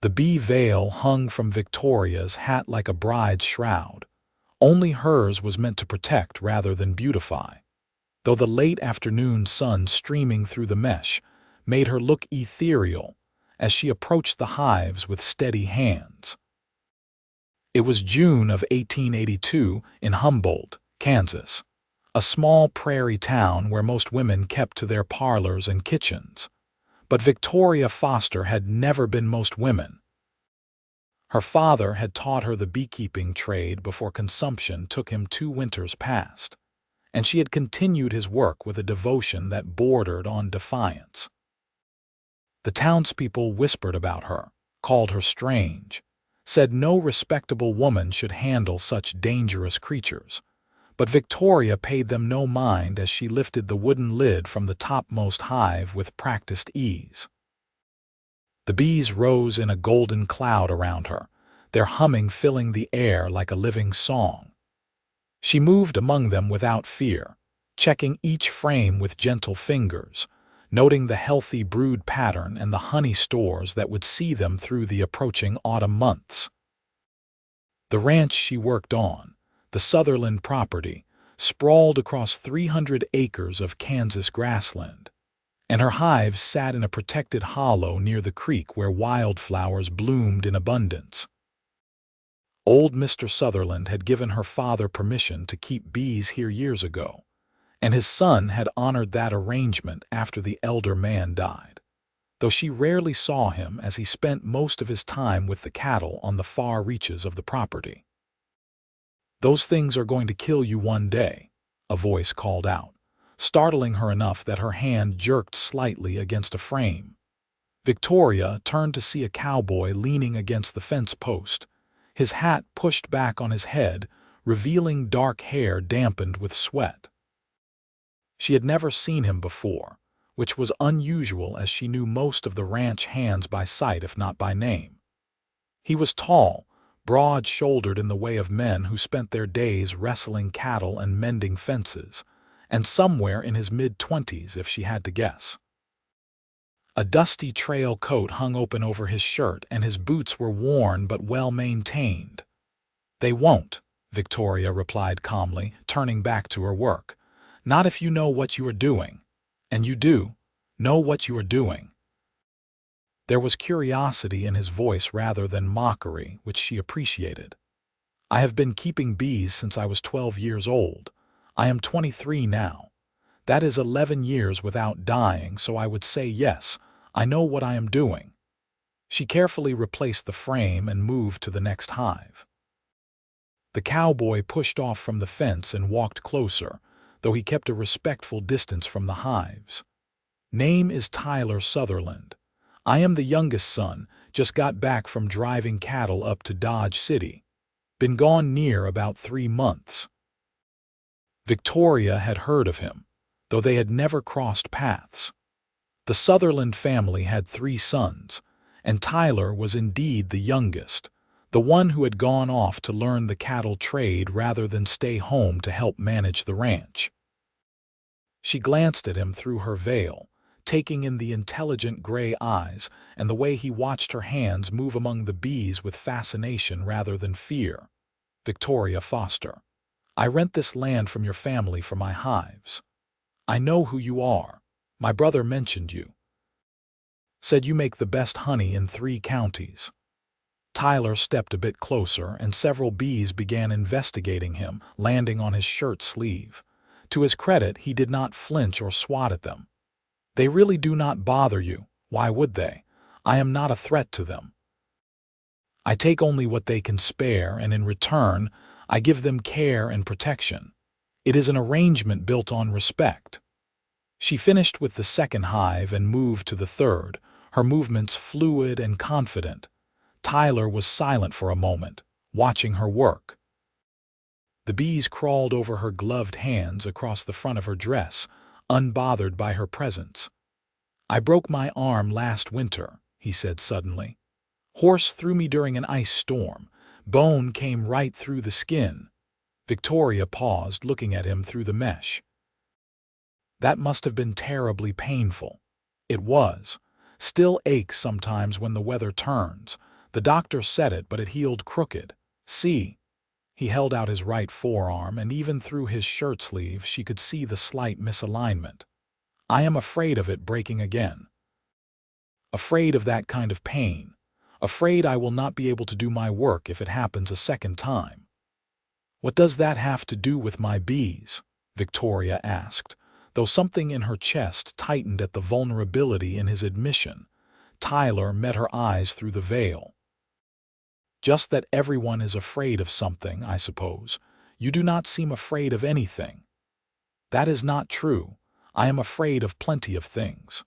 The bee veil hung from Victoria's hat like a bride's shroud. Only hers was meant to protect rather than beautify, though the late afternoon sun streaming through the mesh made her look ethereal as she approached the hives with steady hands. It was June of 1882 in Humboldt, Kansas, a small prairie town where most women kept to their parlors and kitchens. But Victoria Foster had never been most women. Her father had taught her the beekeeping trade before consumption took him 2 winters past, and she had continued his work with a devotion that bordered on defiance. The townspeople whispered about her, called her strange, said no respectable woman should handle such dangerous creatures, but Victoria paid them no mind as she lifted the wooden lid from the topmost hive with practiced ease. The bees rose in a golden cloud around her, their humming filling the air like a living song. She moved among them without fear, checking each frame with gentle fingers, noting the healthy brood pattern and the honey stores that would see them through the approaching autumn months. The ranch she worked on, the Sutherland property, sprawled across 300 acres of Kansas grassland, and her hives sat in a protected hollow near the creek where wildflowers bloomed in abundance. Old Mr. Sutherland had given her father permission to keep bees here years ago, and his son had honored that arrangement after the elder man died, though she rarely saw him as he spent most of his time with the cattle on the far reaches of the property. "Those things are going to kill you one day," a voice called out, startling her enough that her hand jerked slightly against a frame. Victoria turned to see a cowboy leaning against the fence post, his hat pushed back on his head, revealing dark hair dampened with sweat. She had never seen him before, which was unusual as she knew most of the ranch hands by sight if not by name. He was tall, broad-shouldered in the way of men who spent their days wrestling cattle and mending fences, and somewhere in his mid-20s if she had to guess. A dusty trail coat hung open over his shirt and his boots were worn but well-maintained. "They won't," Victoria replied calmly, turning back to her work. "Not if you know what you are doing. And you do know what you are doing." There was curiosity in his voice rather than mockery, which she appreciated. "I have been keeping bees since I was 12 years old. I am 23 now. That is 11 years without dying, so I would say yes, I know what I am doing." She carefully replaced the frame and moved to the next hive. The cowboy pushed off from the fence and walked closer, though he kept a respectful distance from the hives. "Name is Tyler Sutherland. I am the youngest son, just got back from driving cattle up to Dodge City. Been gone near about 3 months." Victoria had heard of him, though they had never crossed paths. The Sutherland family had 3 sons, and Tyler was indeed the youngest, the one who had gone off to learn the cattle trade rather than stay home to help manage the ranch. She glanced at him through her veil, taking in the intelligent gray eyes and the way he watched her hands move among the bees with fascination rather than fear. "Victoria Foster, I rent this land from your family for my hives. I know who you are. My brother mentioned you. Said you make the best honey in 3 counties." Tyler stepped a bit closer and several bees began investigating him, landing on his shirt sleeve. To his credit, he did not flinch or swat at them. "They really do not bother you. Why would they? I am not a threat to them. I take only what they can spare, and in return, I give them care and protection. It is an arrangement built on respect." She finished with the second hive and moved to the third, her movements fluid and confident. Tyler was silent for a moment, watching her work. The bees crawled over her gloved hands across the front of her dress, unbothered by her presence. "I broke my arm last winter," he said suddenly. "Horse threw me during an ice storm. Bone came right through the skin." Victoria paused, looking at him through the mesh. "That must have been terribly painful." "It was. Still aches sometimes when the weather turns, The doctor said it, but it healed crooked. See? He held out his right forearm, and even through his shirt sleeve she could see the slight misalignment. I am afraid of it breaking again. Afraid of that kind of pain. Afraid I will not be able to do my work if it happens a second time. What does that have to do with my bees? Victoria asked, though something in her chest tightened at the vulnerability in his admission. Tyler met her eyes through the veil. Just that everyone is afraid of something, I suppose. You do not seem afraid of anything. That is not true. I am afraid of plenty of things.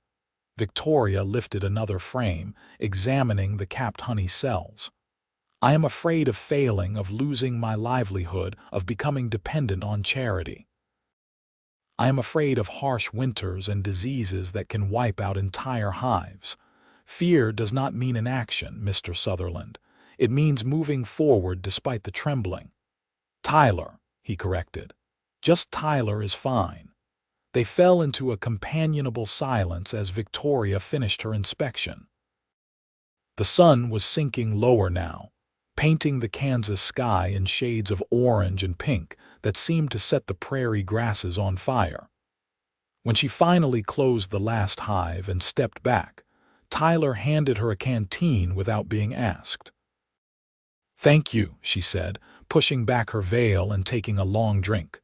Victoria lifted another frame, examining the capped honey cells. I am afraid of failing, of losing my livelihood, of becoming dependent on charity. I am afraid of harsh winters and diseases that can wipe out entire hives. Fear does not mean inaction, Mr. Sutherland. It means moving forward despite the trembling. Tyler, he corrected. Just Tyler is fine. They fell into a companionable silence as Victoria finished her inspection. The sun was sinking lower now, painting the Kansas sky in shades of orange and pink that seemed to set the prairie grasses on fire. When she finally closed the last hive and stepped back, Tyler handed her a canteen without being asked. "Thank you," she said, pushing back her veil and taking a long drink.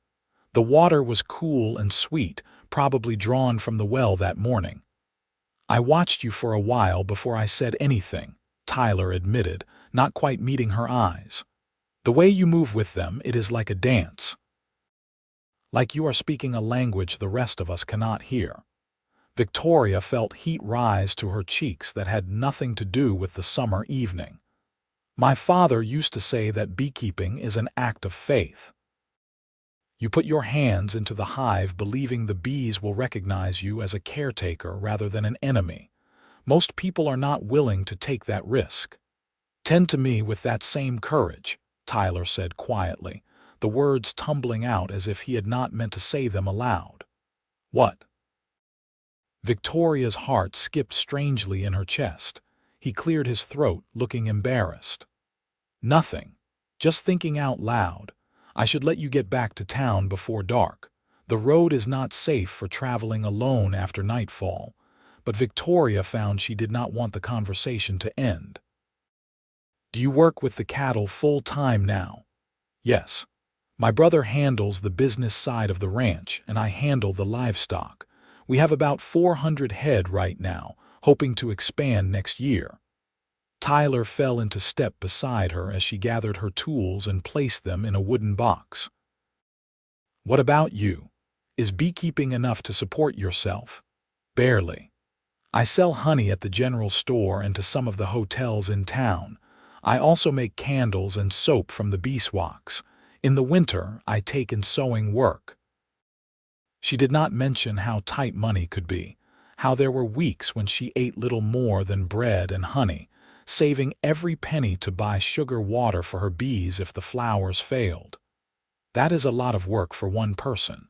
The water was cool and sweet, probably drawn from the well that morning. "I watched you for a while before I said anything," Tyler admitted, not quite meeting her eyes. "The way you move with them, it is like a dance. Like you are speaking a language the rest of us cannot hear." Victoria felt heat rise to her cheeks that had nothing to do with the summer evening. "My father used to say that beekeeping is an act of faith. You put your hands into the hive believing the bees will recognize you as a caretaker rather than an enemy. Most people are not willing to take that risk." "Tend to me with that same courage," Tyler said quietly, the words tumbling out as if he had not meant to say them aloud. "What?" Victoria's heart skipped strangely in her chest. He cleared his throat, looking embarrassed. "Nothing. Just thinking out loud. I should let you get back to town before dark. The road is not safe for traveling alone after nightfall." But Victoria found she did not want the conversation to end. "Do you work with the cattle full-time now?" "Yes. My brother handles the business side of the ranch, and I handle the livestock. We have about 400 head right now, hoping to expand next year." Tyler fell into step beside her as she gathered her tools and placed them in a wooden box. "What about you? Is beekeeping enough to support yourself?" "Barely. I sell honey at the general store and to some of the hotels in town. I also make candles and soap from the beeswax. In the winter, I take in sewing work." She did not mention how tight money could be, how there were weeks when she ate little more than bread and honey, saving every penny to buy sugar water for her bees if the flowers failed. "That is a lot of work for one person."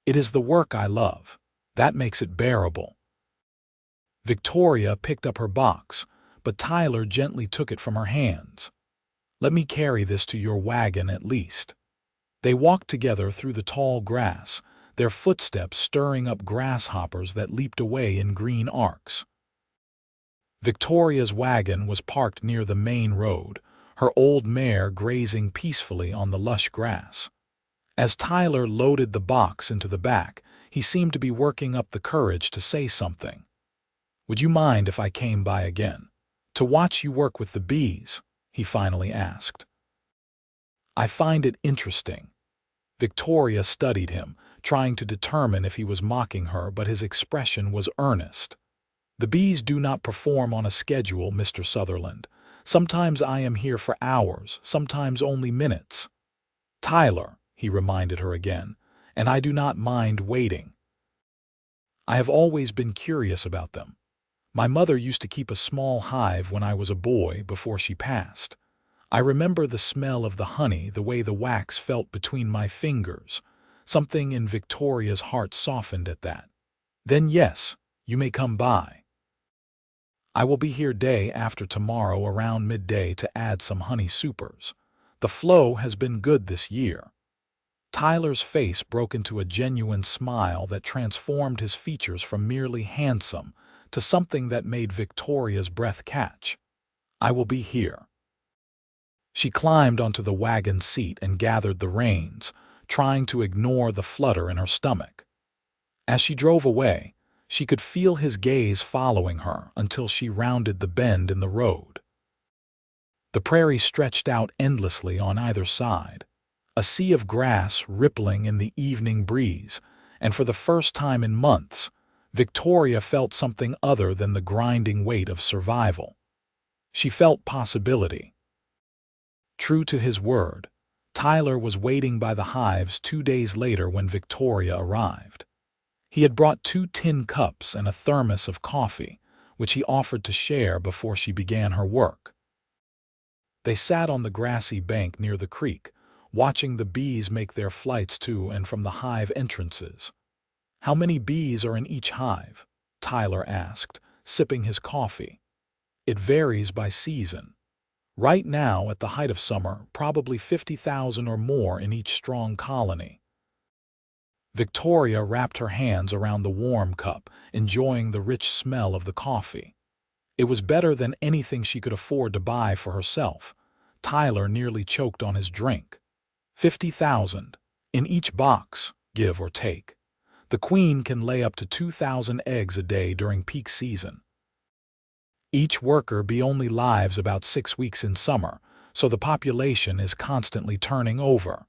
"It is the work I love. That makes it bearable." Victoria picked up her box, but Tyler gently took it from her hands. "Let me carry this to your wagon at least." They walked together through the tall grass, their footsteps stirring up grasshoppers that leaped away in green arcs. Victoria's wagon was parked near the main road, her old mare grazing peacefully on the lush grass. As Tyler loaded the box into the back, he seemed to be working up the courage to say something. "Would you mind if I came by again? To watch you work with the bees?" he finally asked. "I find it interesting." Victoria studied him, trying to determine if he was mocking her, but his expression was earnest. "The bees do not perform on a schedule, Mr. Sutherland. Sometimes I am here for hours, sometimes only minutes." "Tyler," he reminded her again, "and I do not mind waiting. I have always been curious about them. My mother used to keep a small hive when I was a boy before she passed. I remember the smell of the honey, the way the wax felt between my fingers. Something in Victoria's heart softened at that. "Then yes, you may come by." I will be here day after tomorrow around midday to add some honey supers. The flow has been good this year." Tyler's face broke into a genuine smile that transformed his features from merely handsome to something that made Victoria's breath catch. "I will be here." She climbed onto the wagon seat and gathered the reins, trying to ignore the flutter in her stomach. As she drove away, she could feel his gaze following her until she rounded the bend in the road. The prairie stretched out endlessly on either side, a sea of grass rippling in the evening breeze, and for the first time in months, Victoria felt something other than the grinding weight of survival. She felt possibility. True to his word, Tyler was waiting by the hives 2 days later when Victoria arrived. He had brought 2 tin cups and a thermos of coffee, which he offered to share before she began her work. They sat on the grassy bank near the creek, watching the bees make their flights to and from the hive entrances. "How many bees are in each hive?" Tyler asked, sipping his coffee. "It varies by season. Right now, at the height of summer, probably 50,000 or more in each strong colony." Victoria wrapped her hands around the warm cup, enjoying the rich smell of the coffee. It was better than anything she could afford to buy for herself. Tyler nearly choked on his drink. 50,000 in each box, give or take. The queen can lay up to 2,000 eggs a day during peak season. Each worker bee only lives about 6 weeks in summer, so the population is constantly turning over.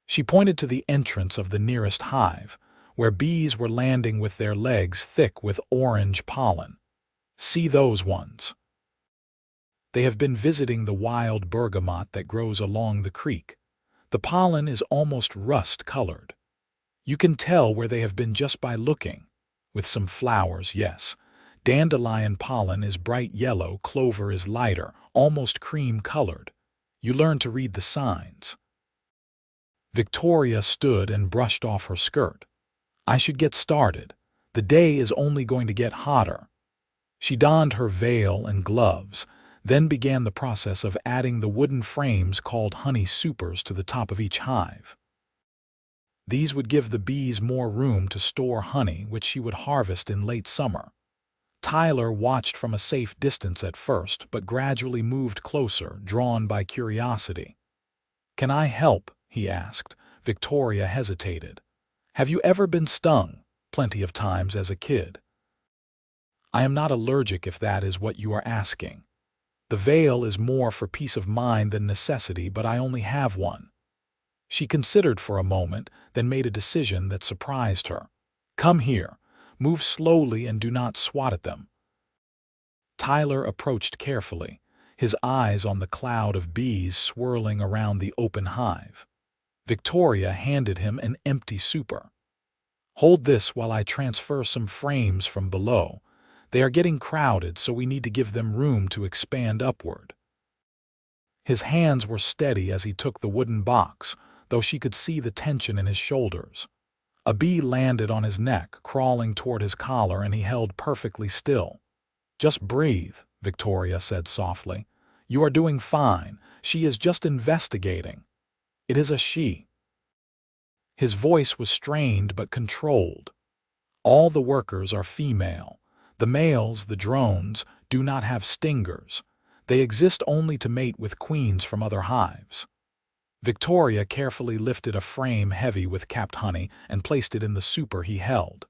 She pointed to the entrance of the nearest hive, where bees were landing with their legs thick with orange pollen. "See those ones? They have been visiting the wild bergamot that grows along the creek. The pollen is almost rust-colored. You can tell where they have been just by looking. With some flowers, yes. Dandelion pollen is bright yellow, clover is lighter, almost cream-colored. You learn to read the signs." Victoria stood and brushed off her skirt. "I should get started. The day is only going to get hotter." She donned her veil and gloves, then began the process of adding the wooden frames called honey supers to the top of each hive. These would give the bees more room to store honey, which she would harvest in late summer. Tyler watched from a safe distance at first, but gradually moved closer, drawn by curiosity. "Can I help?" he asked. Victoria hesitated. "Have you ever been stung?" "Plenty of times as a kid." "I am not allergic if that is what you are asking. The veil is more for peace of mind than necessity, but I only have one." She considered for a moment, then made a decision that surprised her. "Come here. Move slowly and do not swat at them." Tyler approached carefully, his eyes on the cloud of bees swirling around the open hive. Victoria handed him an empty super. "Hold this while I transfer some frames from below. They are getting crowded, so we need to give them room to expand upward." His hands were steady as he took the wooden box, though she could see the tension in his shoulders. A bee landed on his neck, crawling toward his collar, and he held perfectly still. "Just breathe," Victoria said softly. "You are doing fine. She is just investigating." "It is a she." His voice was strained but controlled. "All the workers are female. The males, the drones, do not have stingers. They exist only to mate with queens from other hives." Victoria carefully lifted a frame heavy with capped honey and placed it in the super he held.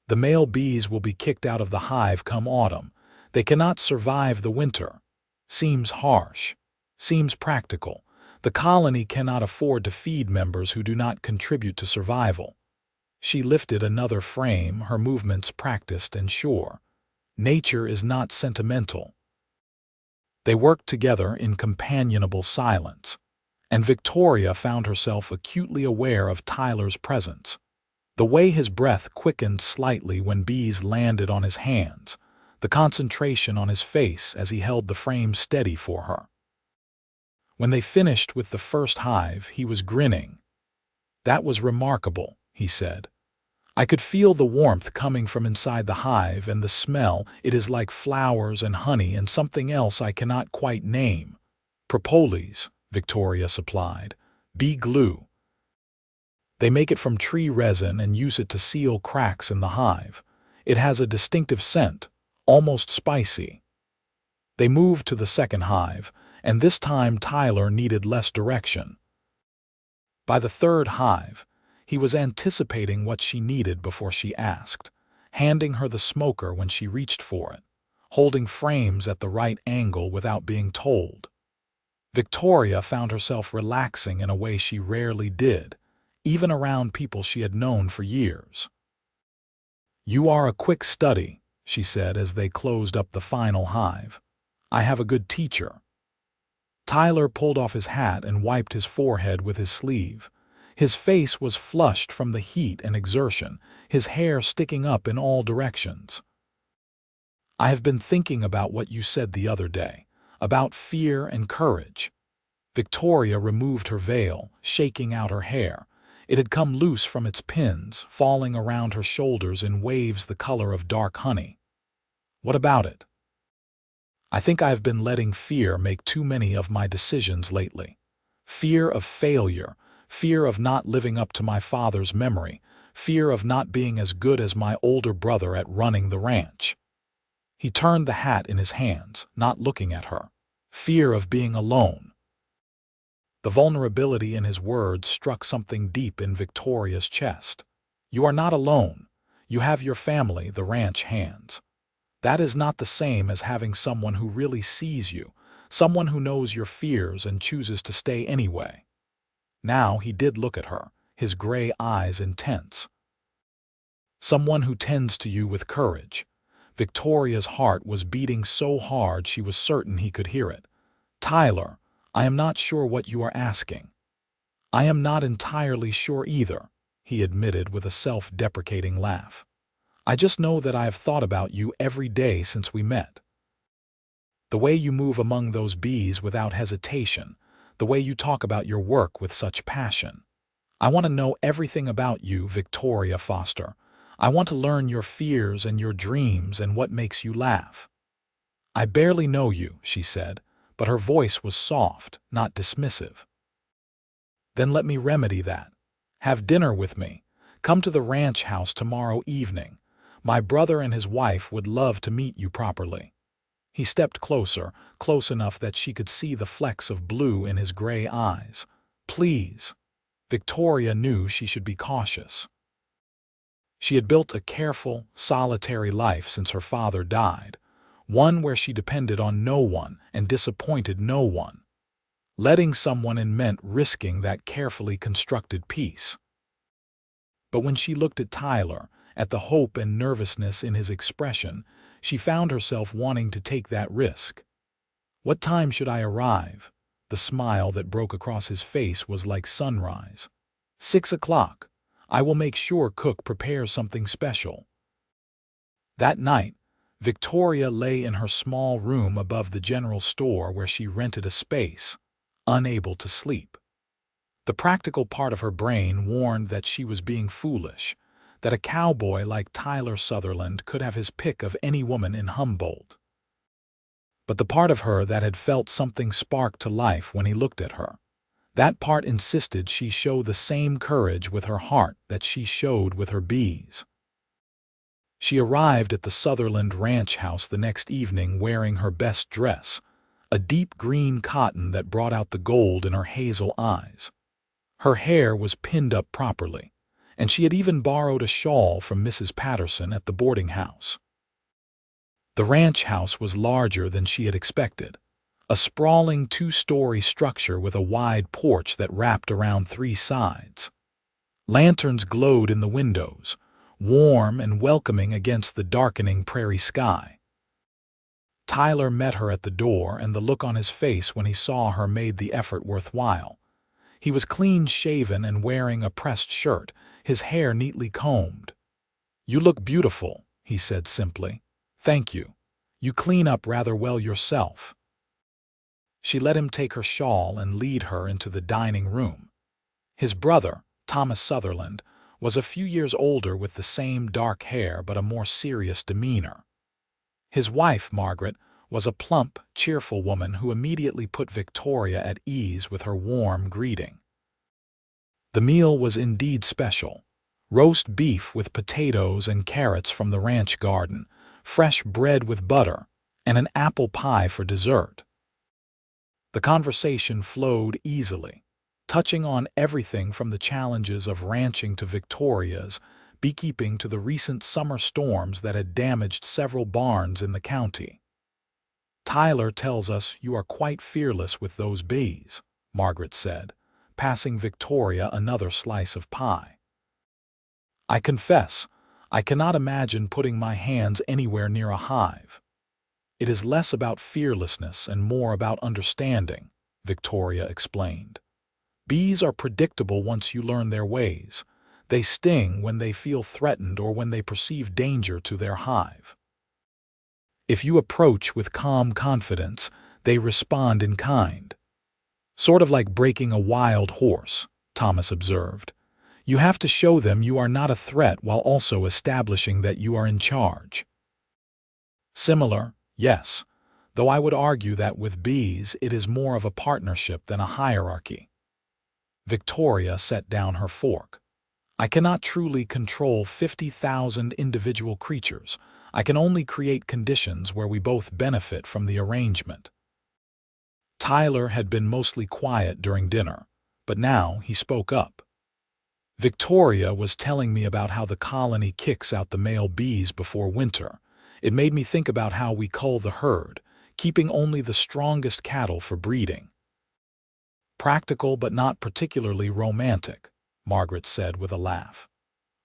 "The male bees will be kicked out of the hive come autumn. They cannot survive the winter." Seems harsh. Seems practical. The colony cannot afford to feed members who do not contribute to survival. She lifted another frame, her movements practiced and sure. Nature is not sentimental. They worked together in companionable silence, and Victoria found herself acutely aware of Tyler's presence. The way his breath quickened slightly when bees landed on his hands, the concentration on his face as he held the frame steady for her. When they finished with the first hive, he was grinning. "That was remarkable," he said. I could feel the warmth coming from inside the hive, and the smell, it is like flowers and honey and something else I cannot quite name. Propolis, Victoria supplied. Bee glue. They make it from tree resin and use it to seal cracks in the hive. It has a distinctive scent, almost spicy. They moved to the second hive, and this time Tyler needed less direction. By the third hive, he was anticipating what she needed before she asked, handing her the smoker when she reached for it, holding frames at the right angle without being told. Victoria found herself relaxing in a way she rarely did, even around people she had known for years. "You are a quick study," she said as they closed up the final hive. "I have a good teacher." Tyler pulled off his hat and wiped his forehead with his sleeve. His face was flushed from the heat and exertion, his hair sticking up in all directions. "I have been thinking about what you said the other day, about fear and courage." Victoria removed her veil, shaking out her hair. It had come loose from its pins, falling around her shoulders in waves the color of dark honey. "What about it?" "I think I have been letting fear make too many of my decisions lately. Fear of failure, fear of not living up to my father's memory, fear of not being as good as my older brother at running the ranch." He turned the hat in his hands, not looking at her. "Fear of being alone." The vulnerability in his words struck something deep in Victoria's chest. "You are not alone. You have your family, the ranch hands. That is not the same as having someone who really sees you, someone who knows your fears and chooses to stay anyway." Now he did look at her, his gray eyes intense. "Someone who tends to you with courage." Victoria's heart was beating so hard she was certain he could hear it. "Tyler, I am not sure what you are asking." "I am not entirely sure either," he admitted with a self-deprecating laugh. "I just know that I have thought about you every day since we met. The way you move among those bees without hesitation, the way you talk about your work with such passion. I want to know everything about you, Victoria Foster. I want to learn your fears and your dreams and what makes you laugh." "I barely know you," she said, but her voice was soft, not dismissive. "Then let me remedy that. Have dinner with me. Come to the ranch house tomorrow evening. My brother and his wife would love to meet you properly." He stepped closer, close enough that she could see the flecks of blue in his gray eyes. "Please." Victoria knew she should be cautious. She had built a careful, solitary life since her father died, one where she depended on no one and disappointed no one. Letting someone in meant risking that carefully constructed peace. But when she looked at Tyler, at the hope and nervousness in his expression, she found herself wanting to take that risk. "What time should I arrive?" The smile that broke across his face was like sunrise. 6 o'clock. I will make sure cook prepares something special." That night, Victoria lay in her small room above the general store where she rented a space, unable to sleep. The practical part of her brain warned that she was being foolish, that a cowboy like Tyler Sutherland could have his pick of any woman in Humboldt. But the part of her that had felt something spark to life when he looked at her, that part insisted she show the same courage with her heart that she showed with her bees. She arrived at the Sutherland ranch house the next evening wearing her best dress, a deep green cotton that brought out the gold in her hazel eyes. Her hair was pinned up properly, and she had even borrowed a shawl from Mrs. Patterson at the boarding house. The ranch house was larger than she had expected, a sprawling 2-story structure with a wide porch that wrapped around 3 sides. Lanterns glowed in the windows, warm and welcoming against the darkening prairie sky. Tyler met her at the door, and the look on his face when he saw her made the effort worthwhile. He was clean-shaven and wearing a pressed shirt, his hair neatly combed. "You look beautiful," he said simply. "Thank you. You clean up rather well yourself." She let him take her shawl and lead her into the dining room. His brother, Thomas Sutherland, was a few years older with the same dark hair but a more serious demeanor. His wife, Margaret, was a plump, cheerful woman who immediately put Victoria at ease with her warm greeting. The meal was indeed special. Roast beef with potatoes and carrots from the ranch garden, fresh bread with butter, and an apple pie for dessert. The conversation flowed easily, touching on everything from the challenges of ranching to Victoria's beekeeping to the recent summer storms that had damaged several barns in the county. "Tyler tells us you are quite fearless with those bees," Margaret said, passing Victoria another slice of pie. "I confess, I cannot imagine putting my hands anywhere near a hive. It is less about fearlessness and more about understanding," Victoria explained. "Bees are predictable once you learn their ways. They sting when they feel threatened or when they perceive danger to their hive. If you approach with calm confidence, they respond in kind. Sort of like breaking a wild horse," Thomas observed. "You have to show them you are not a threat while also establishing that you are in charge." "Similar, yes, though I would argue that with bees it is more of a partnership than a hierarchy." Victoria set down her fork. "I cannot truly control 50,000 individual creatures. I can only create conditions where we both benefit from the arrangement." Tyler had been mostly quiet during dinner, but now he spoke up. "Victoria was telling me about how the colony kicks out the male bees before winter. It made me think about how we cull the herd, keeping only the strongest cattle for breeding." "Practical but not particularly romantic," Margaret said with a laugh.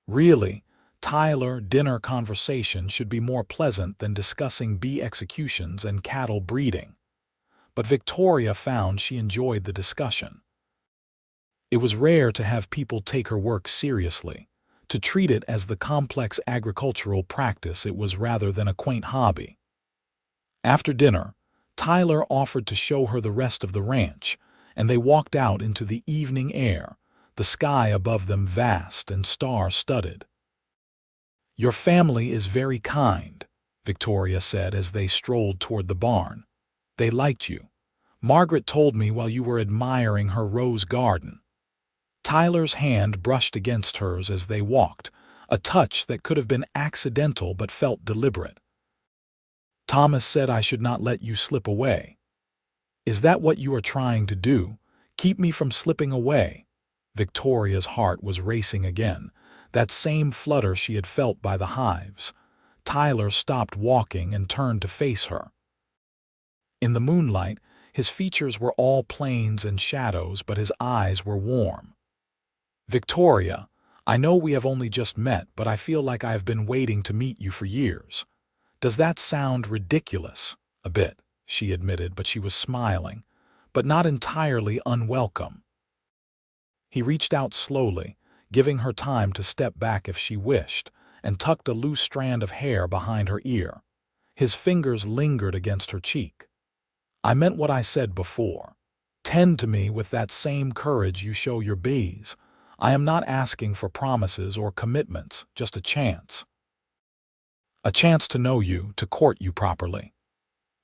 "Really, Tyler, dinner conversation should be more pleasant than discussing bee executions and cattle breeding." But Victoria found she enjoyed the discussion. It was rare to have people take her work seriously, to treat it as the complex agricultural practice it was rather than a quaint hobby. After dinner, Tyler offered to show her the rest of the ranch, and they walked out into the evening air, the sky above them vast and star-studded. "Your family is very kind," Victoria said as they strolled toward the barn. "They liked you. Margaret told me while you were admiring her rose garden." Tyler's hand brushed against hers as they walked, a touch that could have been accidental but felt deliberate. "Thomas said I should not let you slip away." "Is that what you are trying to do? Keep me from slipping away?" Victoria's heart was racing again, that same flutter she had felt by the hives. Tyler stopped walking and turned to face her. In the moonlight, his features were all planes and shadows, but his eyes were warm. "Victoria, I know we have only just met, but I feel like I have been waiting to meet you for years. Does that sound ridiculous?" "A bit," she admitted, but she was smiling, but not entirely unwelcome. He reached out slowly, giving her time to step back if she wished, and tucked a loose strand of hair behind her ear. His fingers lingered against her cheek. "I meant what I said before. Tend to me with that same courage you show your bees. I am not asking for promises or commitments, just a chance. A chance to know you, to court you properly."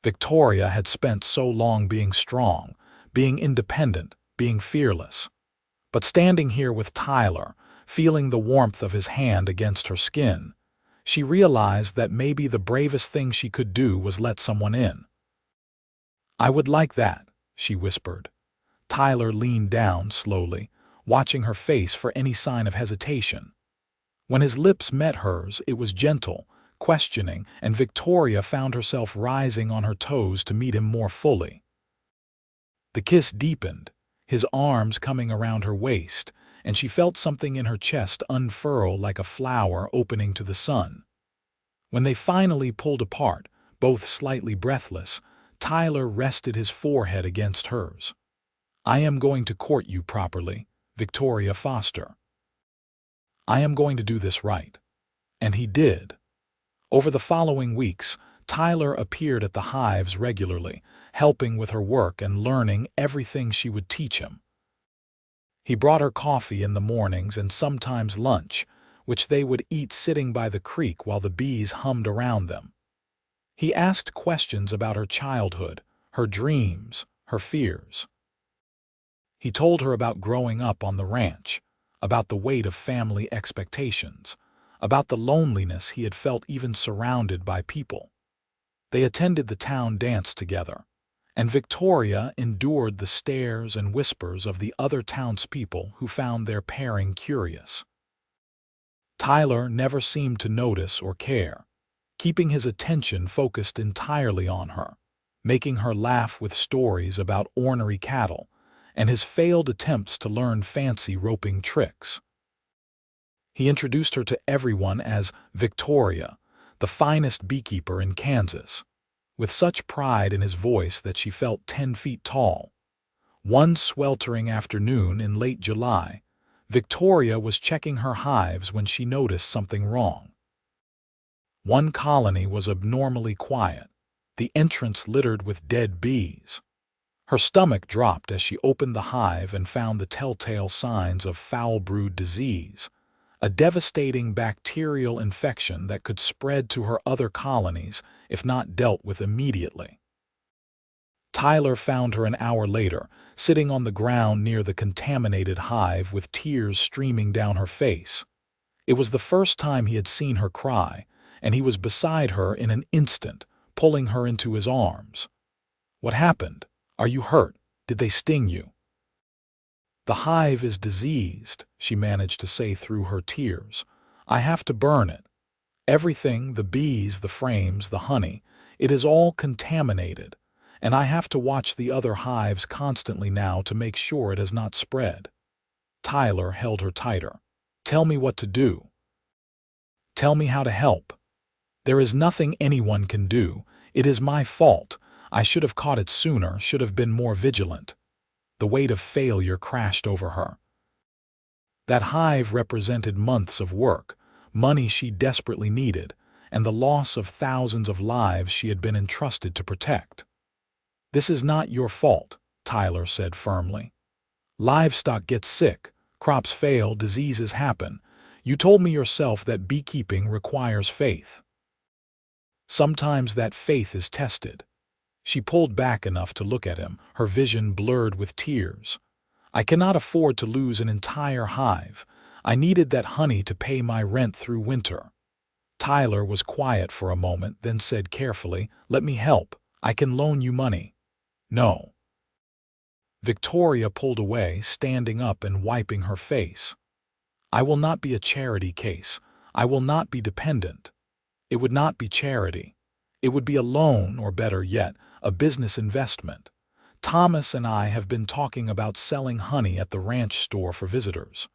Victoria had spent so long being strong, being independent, being fearless. But standing here with Tyler, feeling the warmth of his hand against her skin, she realized that maybe the bravest thing she could do was let someone in. "I would like that," she whispered. Tyler leaned down slowly, watching her face for any sign of hesitation. When his lips met hers, it was gentle, questioning, and Victoria found herself rising on her toes to meet him more fully. The kiss deepened, his arms coming around her waist, and she felt something in her chest unfurl like a flower opening to the sun. When they finally pulled apart, both slightly breathless, Tyler rested his forehead against hers. "I am going to court you properly, Victoria Foster. I am going to do this right." And he did. Over the following weeks, Tyler appeared at the hives regularly, helping with her work and learning everything she would teach him. He brought her coffee in the mornings and sometimes lunch, which they would eat sitting by the creek while the bees hummed around them. He asked questions about her childhood, her dreams, her fears. He told her about growing up on the ranch, about the weight of family expectations, about the loneliness he had felt even surrounded by people. They attended the town dance together, and Victoria endured the stares and whispers of the other townspeople who found their pairing curious. Tyler never seemed to notice or care, keeping his attention focused entirely on her, making her laugh with stories about ornery cattle and his failed attempts to learn fancy roping tricks. He introduced her to everyone as Victoria, the finest beekeeper in Kansas, with such pride in his voice that she felt 10 feet tall. One sweltering afternoon in late July, Victoria was checking her hives when she noticed something wrong. One colony was abnormally quiet, the entrance littered with dead bees. Her stomach dropped as she opened the hive and found the telltale signs of foul brood disease, a devastating bacterial infection that could spread to her other colonies if not dealt with immediately. Tyler found her an hour later, sitting on the ground near the contaminated hive with tears streaming down her face. It was the first time he had seen her cry, and he was beside her in an instant, pulling her into his arms. "What happened? Are you hurt? Did they sting you?" "The hive is diseased," she managed to say through her tears. "I have to burn it. Everything, the bees, the frames, the honey, it is all contaminated, and I have to watch the other hives constantly now to make sure it has not spread." Tyler held her tighter. "Tell me what to do. Tell me how to help. There is nothing anyone can do. It is my fault. I should have caught it sooner, should have been more vigilant." The weight of failure crashed over her. That hive represented months of work, money she desperately needed, and the loss of thousands of lives she had been entrusted to protect. "This is not your fault," Tyler said firmly. "Livestock get sick, crops fail, diseases happen. You told me yourself that beekeeping requires faith. Sometimes that faith is tested." She pulled back enough to look at him, her vision blurred with tears. "I cannot afford to lose an entire hive. I needed that honey to pay my rent through winter." Tyler was quiet for a moment, then said carefully, "Let me help. I can loan you money." "No." Victoria pulled away, standing up and wiping her face. "I will not be a charity case. I will not be dependent. It would not be charity. It would be a loan, or better yet, a business investment. Thomas and I have been talking about selling honey at the ranch store for visitors.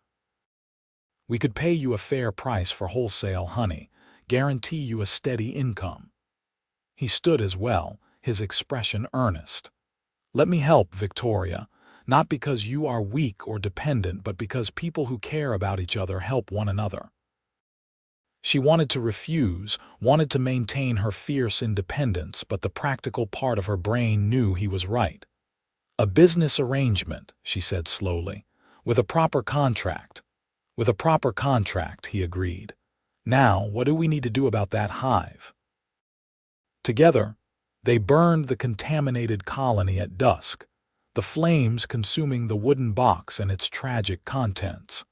We could pay you a fair price for wholesale honey, guarantee you a steady income." He stood as well, his expression earnest. "Let me help, Victoria, not because you are weak or dependent, but because people who care about each other help one another." She wanted to refuse, wanted to maintain her fierce independence, but the practical part of her brain knew he was right. "A business arrangement," she said slowly, "with a proper contract." "With a proper contract," he agreed. "Now, what do we need to do about that hive?" Together, they burned the contaminated colony at dusk, the flames consuming the wooden box and its tragic contents.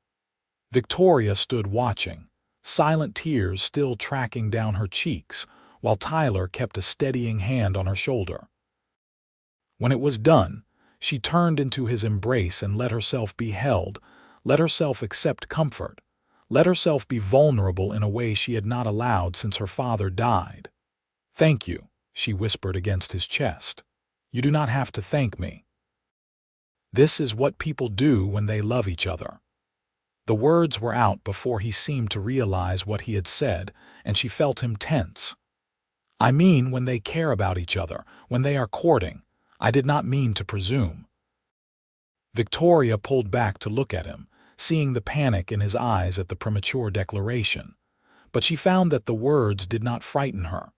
Victoria stood watching, silent tears still tracking down her cheeks, while Tyler kept a steadying hand on her shoulder. When it was done, she turned into his embrace and let herself be held, let herself accept comfort, let herself be vulnerable in a way she had not allowed since her father died. "Thank you," she whispered against his chest. "You do not have to thank me. This is what people do when they love each other." The words were out before he seemed to realize what he had said, and she felt him tense. "I mean when they care about each other, when they are courting. I did not mean to presume." Victoria pulled back to look at him, seeing the panic in his eyes at the premature declaration. But she found that the words did not frighten her.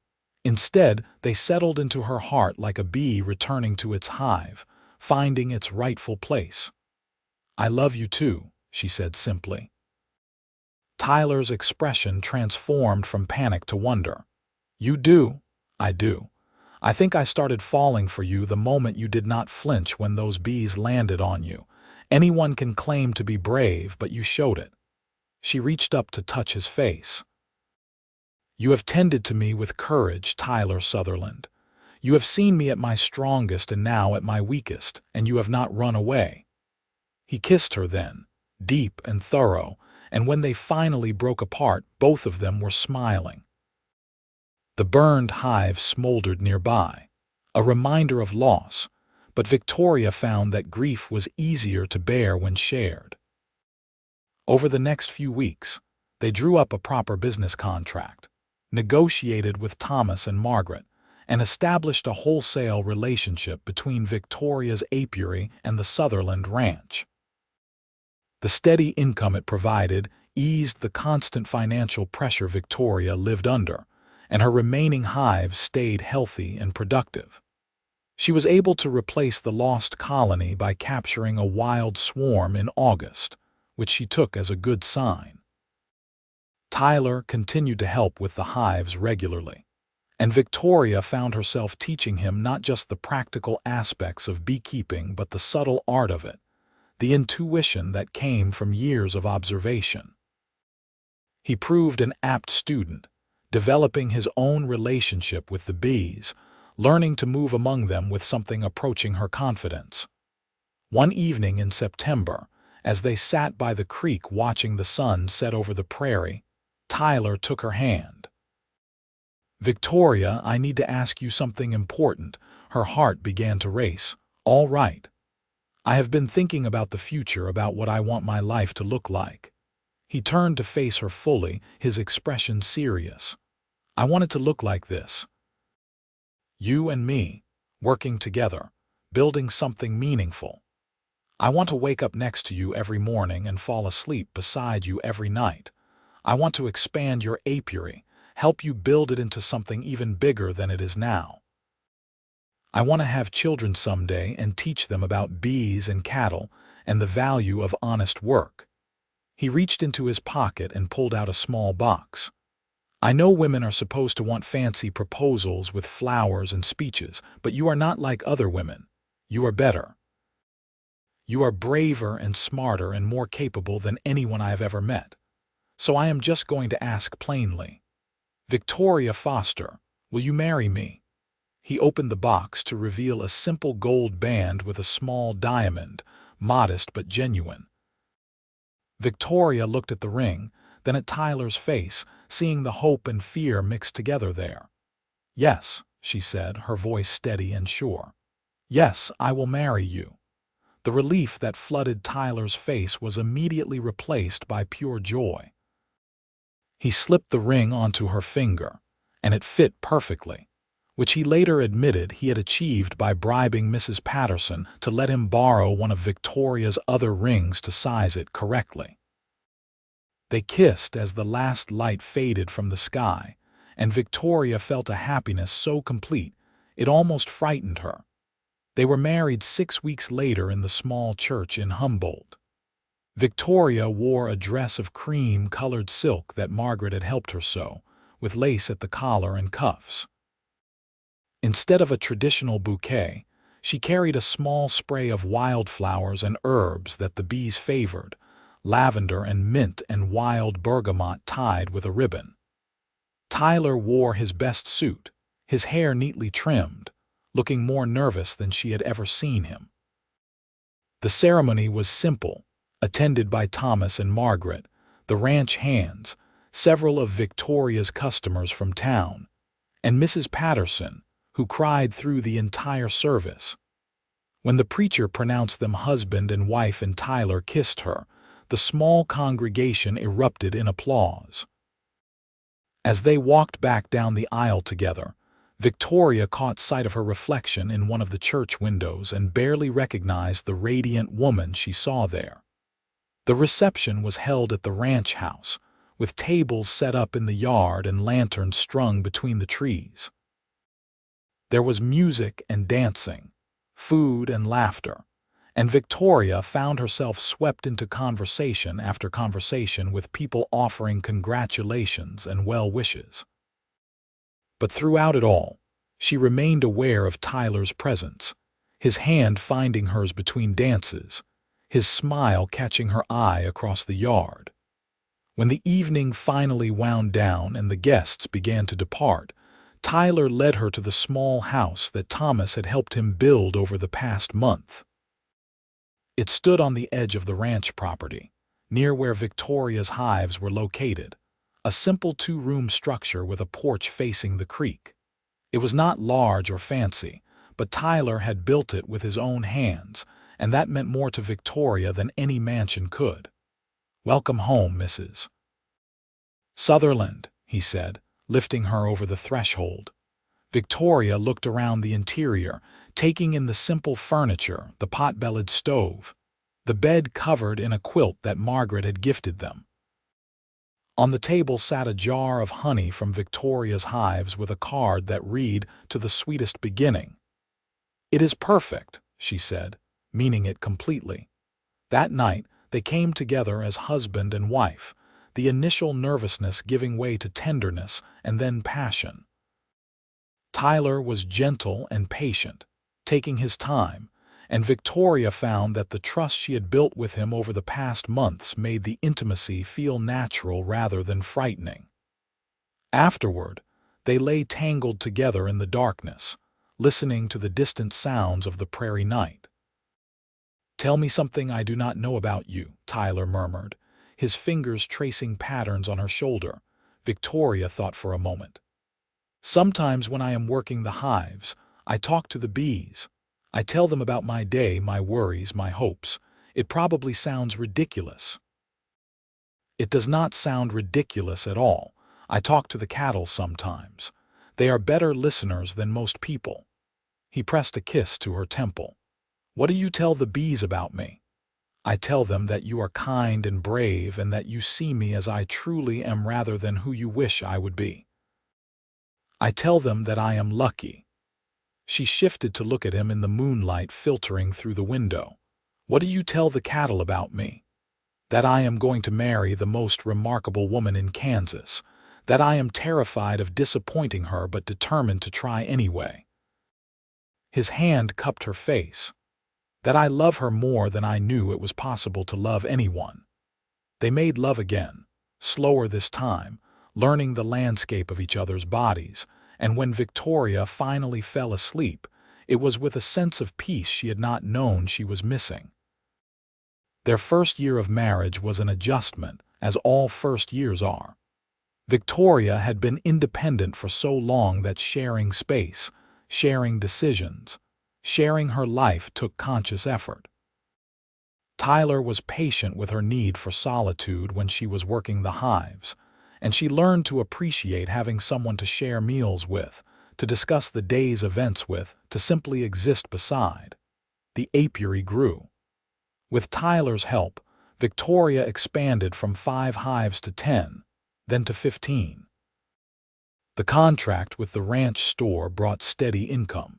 Instead, they settled into her heart like a bee returning to its hive, finding its rightful place. "I love you too," she said simply. Tyler's expression transformed from panic to wonder. "You do?" "I do. I think I started falling for you the moment you did not flinch when those bees landed on you. Anyone can claim to be brave, but you showed it." She reached up to touch his face. "You have tended to me with courage, Tyler Sutherland. You have seen me at my strongest and now at my weakest, and you have not run away." He kissed her then, deep and thorough, and when they finally broke apart, both of them were smiling. The burned hive smoldered nearby, a reminder of loss, but Victoria found that grief was easier to bear when shared. Over the next few weeks, they drew up a proper business contract, negotiated with Thomas and Margaret, and established a wholesale relationship between Victoria's apiary and the Sutherland ranch. The steady income it provided eased the constant financial pressure Victoria lived under, and her remaining hives stayed healthy and productive. She was able to replace the lost colony by capturing a wild swarm in August, which she took as a good sign. Tyler continued to help with the hives regularly, and Victoria found herself teaching him not just the practical aspects of beekeeping but the subtle art of it, the intuition that came from years of observation. He proved an apt student, developing his own relationship with the bees, learning to move among them with something approaching her confidence. One evening in September, as they sat by the creek watching the sun set over the prairie, Tyler took her hand. "Victoria, I need to ask you something important." Her heart began to race. "All right. I have been thinking about the future, about what I want my life to look like." He turned to face her fully, his expression serious. "I want it to look like this. You and me, working together, building something meaningful. I want to wake up next to you every morning and fall asleep beside you every night. I want to expand your apiary, help you build it into something even bigger than it is now. I want to have children someday and teach them about bees and cattle and the value of honest work." He reached into his pocket and pulled out a small box. "I know women are supposed to want fancy proposals with flowers and speeches, but you are not like other women. You are better. You are braver and smarter and more capable than anyone I have ever met. So I am just going to ask plainly. Victoria Foster, will you marry me?" He opened the box to reveal a simple gold band with a small diamond, modest but genuine. Victoria looked at the ring, then at Tyler's face, seeing the hope and fear mixed together there. "Yes," she said, her voice steady and sure. "Yes, I will marry you." The relief that flooded Tyler's face was immediately replaced by pure joy. He slipped the ring onto her finger, and it fit perfectly, which he later admitted he had achieved by bribing Mrs. Patterson to let him borrow one of Victoria's other rings to size it correctly. They kissed as the last light faded from the sky, and Victoria felt a happiness so complete it almost frightened her. They were married 6 weeks later in the small church in Humboldt. Victoria wore a dress of cream-colored silk that Margaret had helped her sew, with lace at the collar and cuffs. Instead of a traditional bouquet, she carried a small spray of wildflowers and herbs that the bees favored, lavender and mint and wild bergamot tied with a ribbon. Tyler wore his best suit, his hair neatly trimmed, looking more nervous than she had ever seen him. The ceremony was simple, attended by Thomas and Margaret, the ranch hands, several of Victoria's customers from town, and Mrs. Patterson, who cried through the entire service. When the preacher pronounced them husband and wife and Tyler kissed her, the small congregation erupted in applause. As they walked back down the aisle together, Victoria caught sight of her reflection in one of the church windows and barely recognized the radiant woman she saw there. The reception was held at the ranch house, with tables set up in the yard and lanterns strung between the trees. There was music and dancing, food and laughter, and Victoria found herself swept into conversation after conversation with people offering congratulations and well wishes. But throughout it all, she remained aware of Tyler's presence, his hand finding hers between dances, his smile catching her eye across the yard. When the evening finally wound down and the guests began to depart, Tyler led her to the small house that Thomas had helped him build over the past month. It stood on the edge of the ranch property, near where Victoria's hives were located, a simple two-room structure with a porch facing the creek. It was not large or fancy, but Tyler had built it with his own hands, and that meant more to Victoria than any mansion could. "Welcome home, Mrs. Sutherland," he said, lifting her over the threshold. Victoria looked around the interior, taking in the simple furniture, the pot-bellied stove, the bed covered in a quilt that Margaret had gifted them. On the table sat a jar of honey from Victoria's hives with a card that read, "To the sweetest beginning." "It is perfect," she said, meaning it completely. That night, they came together as husband and wife, the initial nervousness giving way to tenderness and then passion. Tyler was gentle and patient, taking his time, and Victoria found that the trust she had built with him over the past months made the intimacy feel natural rather than frightening. Afterward, they lay tangled together in the darkness, listening to the distant sounds of the prairie night. "Tell me something I do not know about you," Tyler murmured, his fingers tracing patterns on her shoulder. Victoria thought for a moment. "Sometimes when I am working the hives, I talk to the bees. I tell them about my day, my worries, my hopes. It probably sounds ridiculous." "It does not sound ridiculous at all. I talk to the cattle sometimes. They are better listeners than most people." He pressed a kiss to her temple. "What do you tell the bees about me?" "I tell them that you are kind and brave and that you see me as I truly am rather than who you wish I would be. I tell them that I am lucky." She shifted to look at him in the moonlight filtering through the window. "What do you tell the cattle about me?" "That I am going to marry the most remarkable woman in Kansas. That I am terrified of disappointing her but determined to try anyway." His hand cupped her face. "That I love her more than I knew it was possible to love anyone." They made love again, slower this time, learning the landscape of each other's bodies, and when Victoria finally fell asleep, it was with a sense of peace she had not known she was missing. Their first year of marriage was an adjustment, as all first years are. Victoria had been independent for so long that sharing space, sharing decisions, sharing her life took conscious effort. Tyler was patient with her need for solitude when she was working the hives, and she learned to appreciate having someone to share meals with, to discuss the day's events with, to simply exist beside. The apiary grew. With Tyler's help, Victoria expanded from 5 hives to 10, then to 15. The contract with the ranch store brought steady income,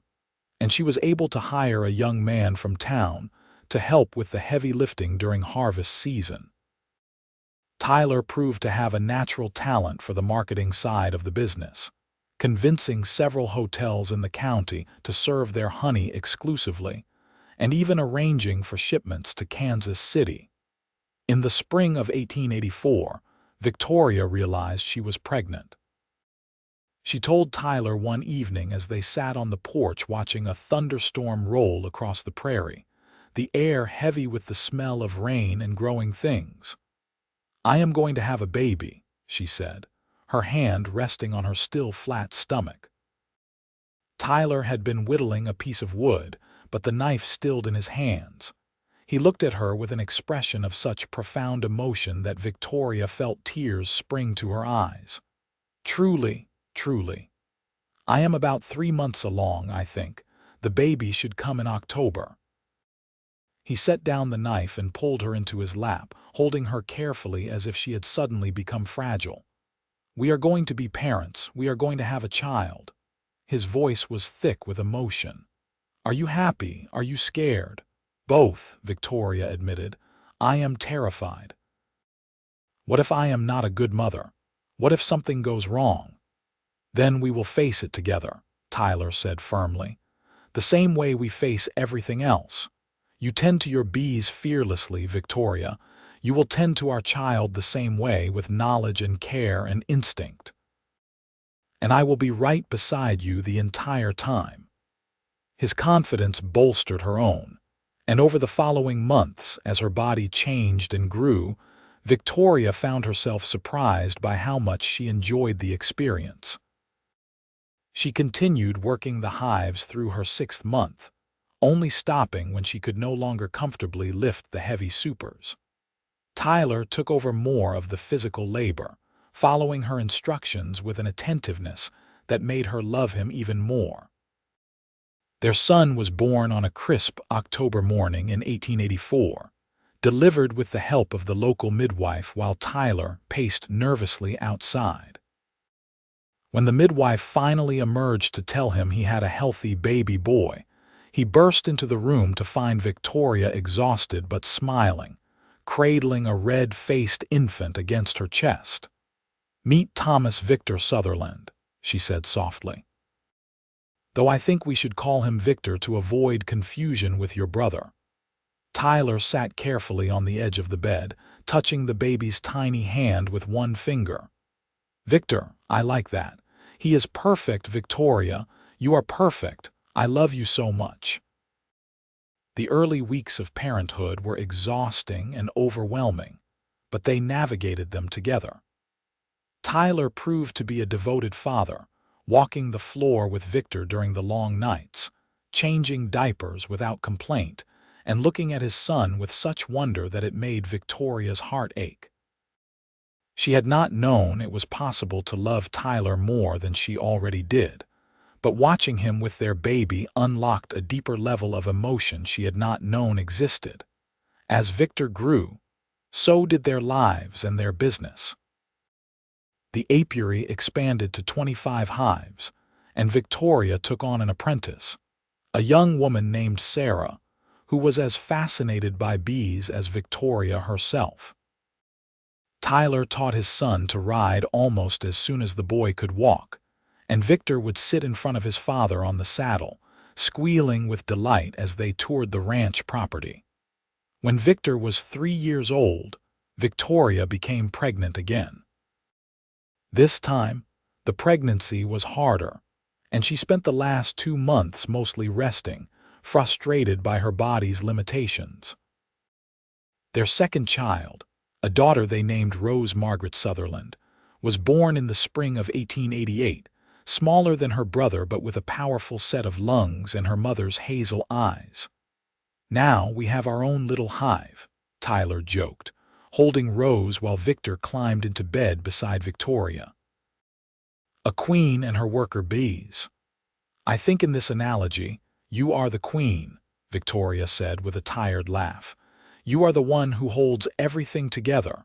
and she was able to hire a young man from town to help with the heavy lifting during harvest season. Tyler proved to have a natural talent for the marketing side of the business, convincing several hotels in the county to serve their honey exclusively, and even arranging for shipments to Kansas City. In the spring of 1884, Victoria realized she was pregnant. She told Tyler one evening as they sat on the porch watching a thunderstorm roll across the prairie, the air heavy with the smell of rain and growing things. "I am going to have a baby," she said, her hand resting on her still flat stomach. Tyler had been whittling a piece of wood, but the knife stilled in his hands. He looked at her with an expression of such profound emotion that Victoria felt tears spring to her eyes. "Truly, truly. I am about 3 months along, I think. The baby should come in October." He set down the knife and pulled her into his lap, holding her carefully as if she had suddenly become fragile. "We are going to be parents. We are going to have a child." His voice was thick with emotion. "Are you happy? Are you scared? Both, Victoria admitted. I am terrified. What if I am not a good mother? What if something goes wrong? Then we will face it together, Tyler said firmly. The same way we face everything else. You tend to your bees fearlessly, Victoria. You will tend to our child the same way, with knowledge and care and instinct. And I will be right beside you the entire time. His confidence bolstered her own, and over the following months, as her body changed and grew, Victoria found herself surprised by how much she enjoyed the experience. She continued working the hives through her 6th month, only stopping when she could no longer comfortably lift the heavy supers. Tyler took over more of the physical labor, following her instructions with an attentiveness that made her love him even more. Their son was born on a crisp October morning in 1884, delivered with the help of the local midwife while Tyler paced nervously outside. When the midwife finally emerged to tell him he had a healthy baby boy, he burst into the room to find Victoria exhausted but smiling, cradling a red-faced infant against her chest. "Meet Thomas Victor Sutherland," she said softly. "Though I think we should call him Victor to avoid confusion with your brother." Tyler sat carefully on the edge of the bed, touching the baby's tiny hand with one finger. "Victor, I like that. He is perfect, Victoria. You are perfect. I love you so much." The early weeks of parenthood were exhausting and overwhelming, but they navigated them together. Tyler proved to be a devoted father, walking the floor with Victor during the long nights, changing diapers without complaint, and looking at his son with such wonder that it made Victoria's heart ache. She had not known it was possible to love Tyler more than she already did, but watching him with their baby unlocked a deeper level of emotion she had not known existed. As Victor grew, so did their lives and their business. The apiary expanded to 25 hives, and Victoria took on an apprentice, a young woman named Sarah, who was as fascinated by bees as Victoria herself. Tyler taught his son to ride almost as soon as the boy could walk, and Victor would sit in front of his father on the saddle, squealing with delight as they toured the ranch property. When Victor was 3 years old, Victoria became pregnant again. This time, the pregnancy was harder, and she spent the last 2 months mostly resting, frustrated by her body's limitations. Their second child, a daughter they named Rose Margaret Sutherland, was born in the spring of 1888, smaller than her brother but with a powerful set of lungs and her mother's hazel eyes. "Now we have our own little hive," Tyler joked, holding Rose while Victor climbed into bed beside Victoria. "A queen and her worker bees. I think in this analogy, you are the queen," Victoria said with a tired laugh. "You are the one who holds everything together."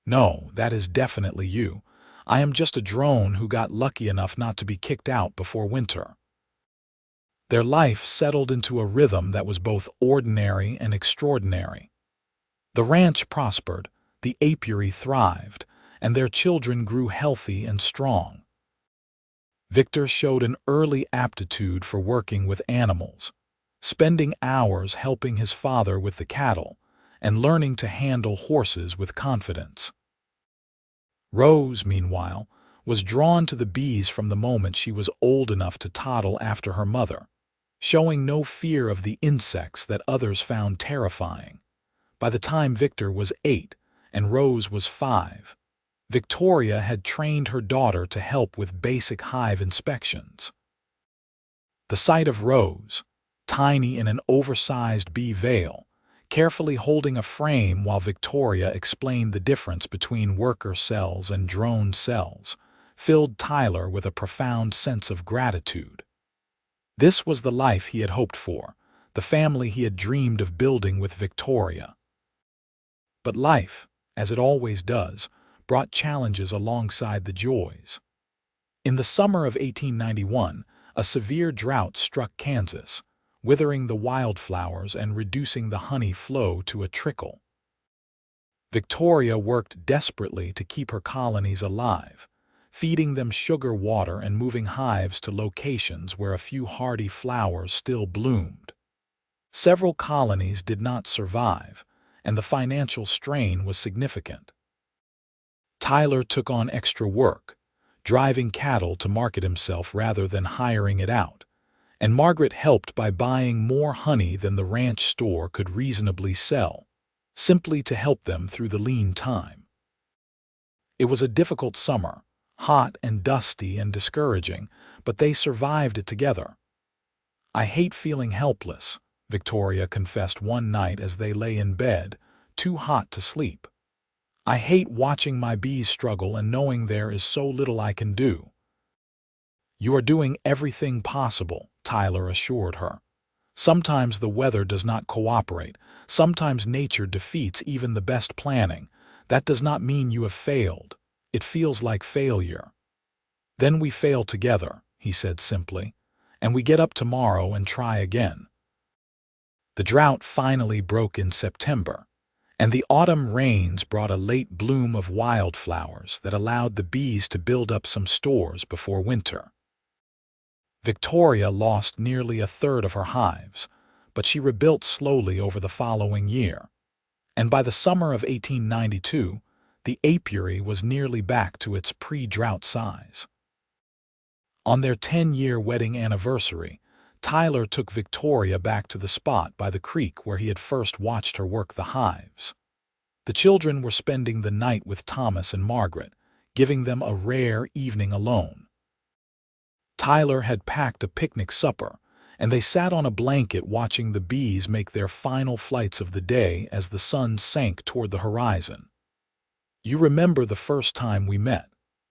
"No, that is definitely you. I am just a drone who got lucky enough not to be kicked out before winter." Their life settled into a rhythm that was both ordinary and extraordinary. The ranch prospered, the apiary thrived, and their children grew healthy and strong. Victor showed an early aptitude for working with animals, spending hours helping his father with the cattle and learning to handle horses with confidence. Rose, meanwhile, was drawn to the bees from the moment she was old enough to toddle after her mother, showing no fear of the insects that others found terrifying. By the time Victor was 8 and Rose was 5, Victoria had trained her daughter to help with basic hive inspections. The sight of Rose, tiny in an oversized bee veil, carefully holding a frame while Victoria explained the difference between worker cells and drone cells, filled Tyler with a profound sense of gratitude. This was the life he had hoped for, the family he had dreamed of building with Victoria. But life, as it always does, brought challenges alongside the joys. In the summer of 1891, a severe drought struck Kansas, withering the wildflowers and reducing the honey flow to a trickle. Victoria worked desperately to keep her colonies alive, feeding them sugar water and moving hives to locations where a few hardy flowers still bloomed. Several colonies did not survive, and the financial strain was significant. Tyler took on extra work, driving cattle to market himself rather than hiring it out, and Margaret helped by buying more honey than the ranch store could reasonably sell, simply to help them through the lean time. It was a difficult summer, hot and dusty and discouraging, but they survived it together. "I hate feeling helpless," Victoria confessed one night as they lay in bed, too hot to sleep. "I hate watching my bees struggle and knowing there is so little I can do." "You are doing everything possible," Tyler assured her. "Sometimes the weather does not cooperate. Sometimes nature defeats even the best planning. That does not mean you have failed. It feels like failure." "Then we fail together," he said simply, "and we get up tomorrow and try again." The drought finally broke in September, and the autumn rains brought a late bloom of wildflowers that allowed the bees to build up some stores before winter. Victoria lost nearly a third of her hives, but she rebuilt slowly over the following year, and by the summer of 1892, the apiary was nearly back to its pre-drought size. On their 10-year wedding anniversary, Tyler took Victoria back to the spot by the creek where he had first watched her work the hives. The children were spending the night with Thomas and Margaret, giving them a rare evening alone. Tyler had packed a picnic supper, and they sat on a blanket watching the bees make their final flights of the day as the sun sank toward the horizon. "You remember the first time we met?"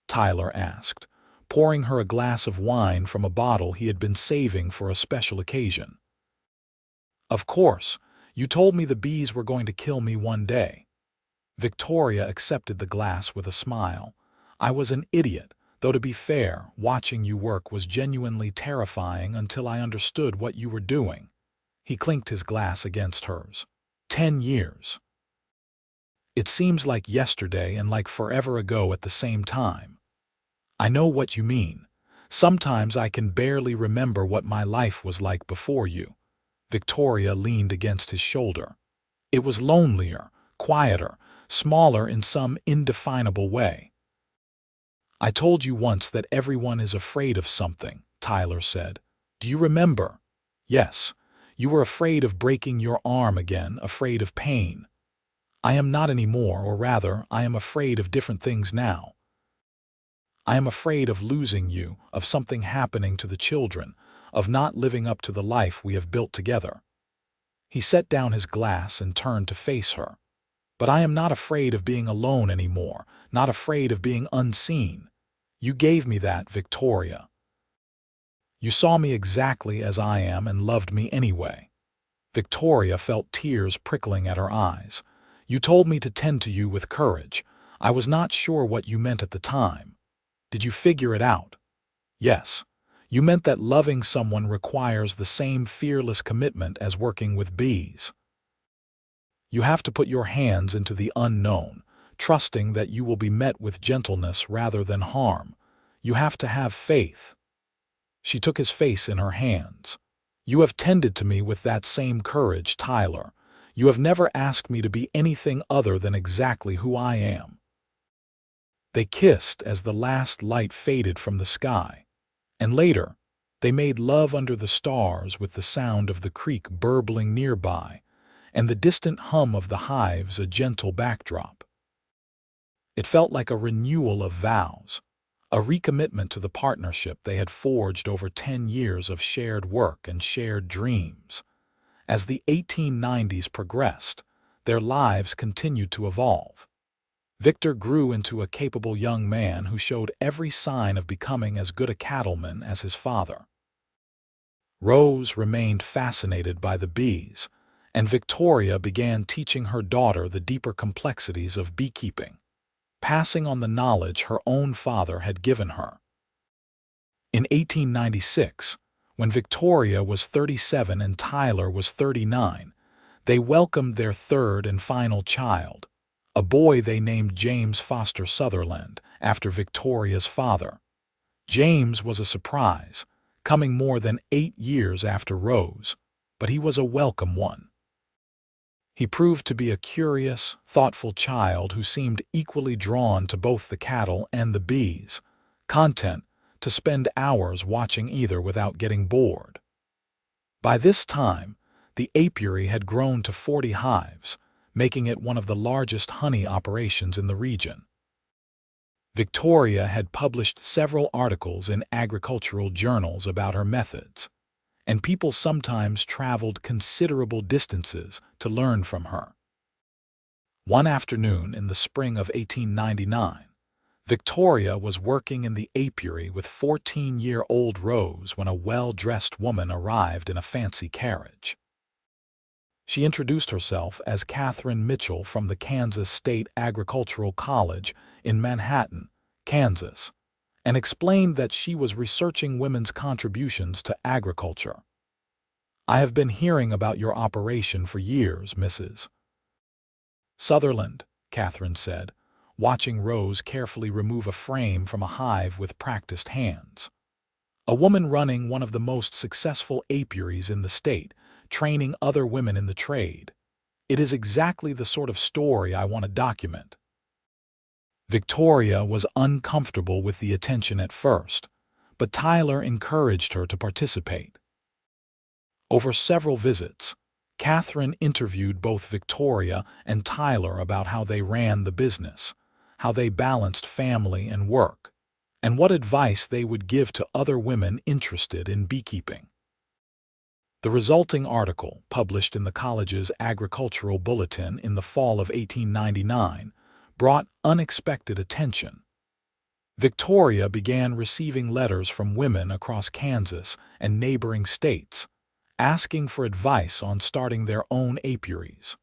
Tyler asked, pouring her a glass of wine from a bottle he had been saving for a special occasion. "Of course, you told me the bees were going to kill me one day." Victoria accepted the glass with a smile. "I was an idiot, though to be fair, watching you work was genuinely terrifying until I understood what you were doing." He clinked his glass against hers. 10 years. It seems like yesterday and like forever ago at the same time. "I know what you mean. Sometimes I can barely remember what my life was like before you." Victoria leaned against his shoulder. "It was lonelier, quieter, smaller in some indefinable way." "I told you once that everyone is afraid of something," Tyler said. "Do you remember?" "Yes. You were afraid of breaking your arm again, afraid of pain." "I am not anymore, or rather, I am afraid of different things now. I am afraid of losing you, of something happening to the children, of not living up to the life we have built together." He set down his glass and turned to face her. "But I am not afraid of being alone anymore, not afraid of being unseen. You gave me that, Victoria. You saw me exactly as I am and loved me anyway." Victoria felt tears prickling at her eyes. "You told me to tend to you with courage. I was not sure what you meant at the time. Did you figure it out?" "Yes. You meant that loving someone requires the same fearless commitment as working with bees. You have to put your hands into the unknown, trusting that you will be met with gentleness rather than harm. You have to have faith." She took his face in her hands. "You have tended to me with that same courage, Tyler. You have never asked me to be anything other than exactly who I am." They kissed as the last light faded from the sky, and later, they made love under the stars with the sound of the creek burbling nearby and the distant hum of the hives a gentle backdrop. It felt like a renewal of vows, a recommitment to the partnership they had forged over 10 years of shared work and shared dreams. As the 1890s progressed, their lives continued to evolve. Victor grew into a capable young man who showed every sign of becoming as good a cattleman as his father. Rose remained fascinated by the bees, and Victoria began teaching her daughter the deeper complexities of beekeeping, passing on the knowledge her own father had given her. In 1896, When Victoria was 37 and Tyler was 39, they welcomed their third and final child, a boy they named James Foster Sutherland, after Victoria's father. James was a surprise, coming more than 8 years after Rose, but he was a welcome one. He proved to be a curious, thoughtful child who seemed equally drawn to both the cattle and the bees, content to spend hours watching either without getting bored. By this time, the apiary had grown to 40 hives, making it one of the largest honey operations in the region. Victoria had published several articles in agricultural journals about her methods, and people sometimes traveled considerable distances to learn from her. One afternoon in the spring of 1899, Victoria was working in the apiary with 14-year-old Rose when a well-dressed woman arrived in a fancy carriage. She introduced herself as Catherine Mitchell from the Kansas State Agricultural College in Manhattan, Kansas, and explained that she was researching women's contributions to agriculture. "I have been hearing about your operation for years, Mrs. Sutherland," Catherine said, watching Rose carefully remove a frame from a hive with practiced hands. "A woman running one of the most successful apiaries in the state, training other women in the trade. It is exactly the sort of story I want to document." Victoria was uncomfortable with the attention at first, but Tyler encouraged her to participate. Over several visits, Catherine interviewed both Victoria and Tyler about how they ran the business, how they balanced family and work, and what advice they would give to other women interested in beekeeping. The resulting article, published in the college's agricultural bulletin in the fall of 1899, brought unexpected attention. Victoria began receiving letters from women across Kansas and neighboring states, asking for advice on starting their own apiaries.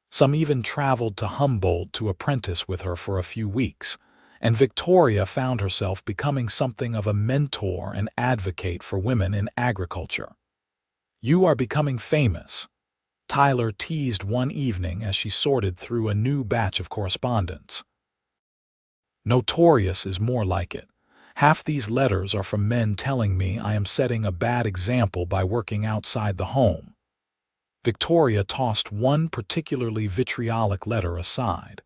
Some even traveled to Humboldt to apprentice with her for a few weeks, and Victoria found herself becoming something of a mentor and advocate for women in agriculture. "You are becoming famous," Tyler teased one evening as she sorted through a new batch of correspondence. "Notorious is more like it. Half these letters are from men telling me I am setting a bad example by working outside the home." Victoria tossed one particularly vitriolic letter aside,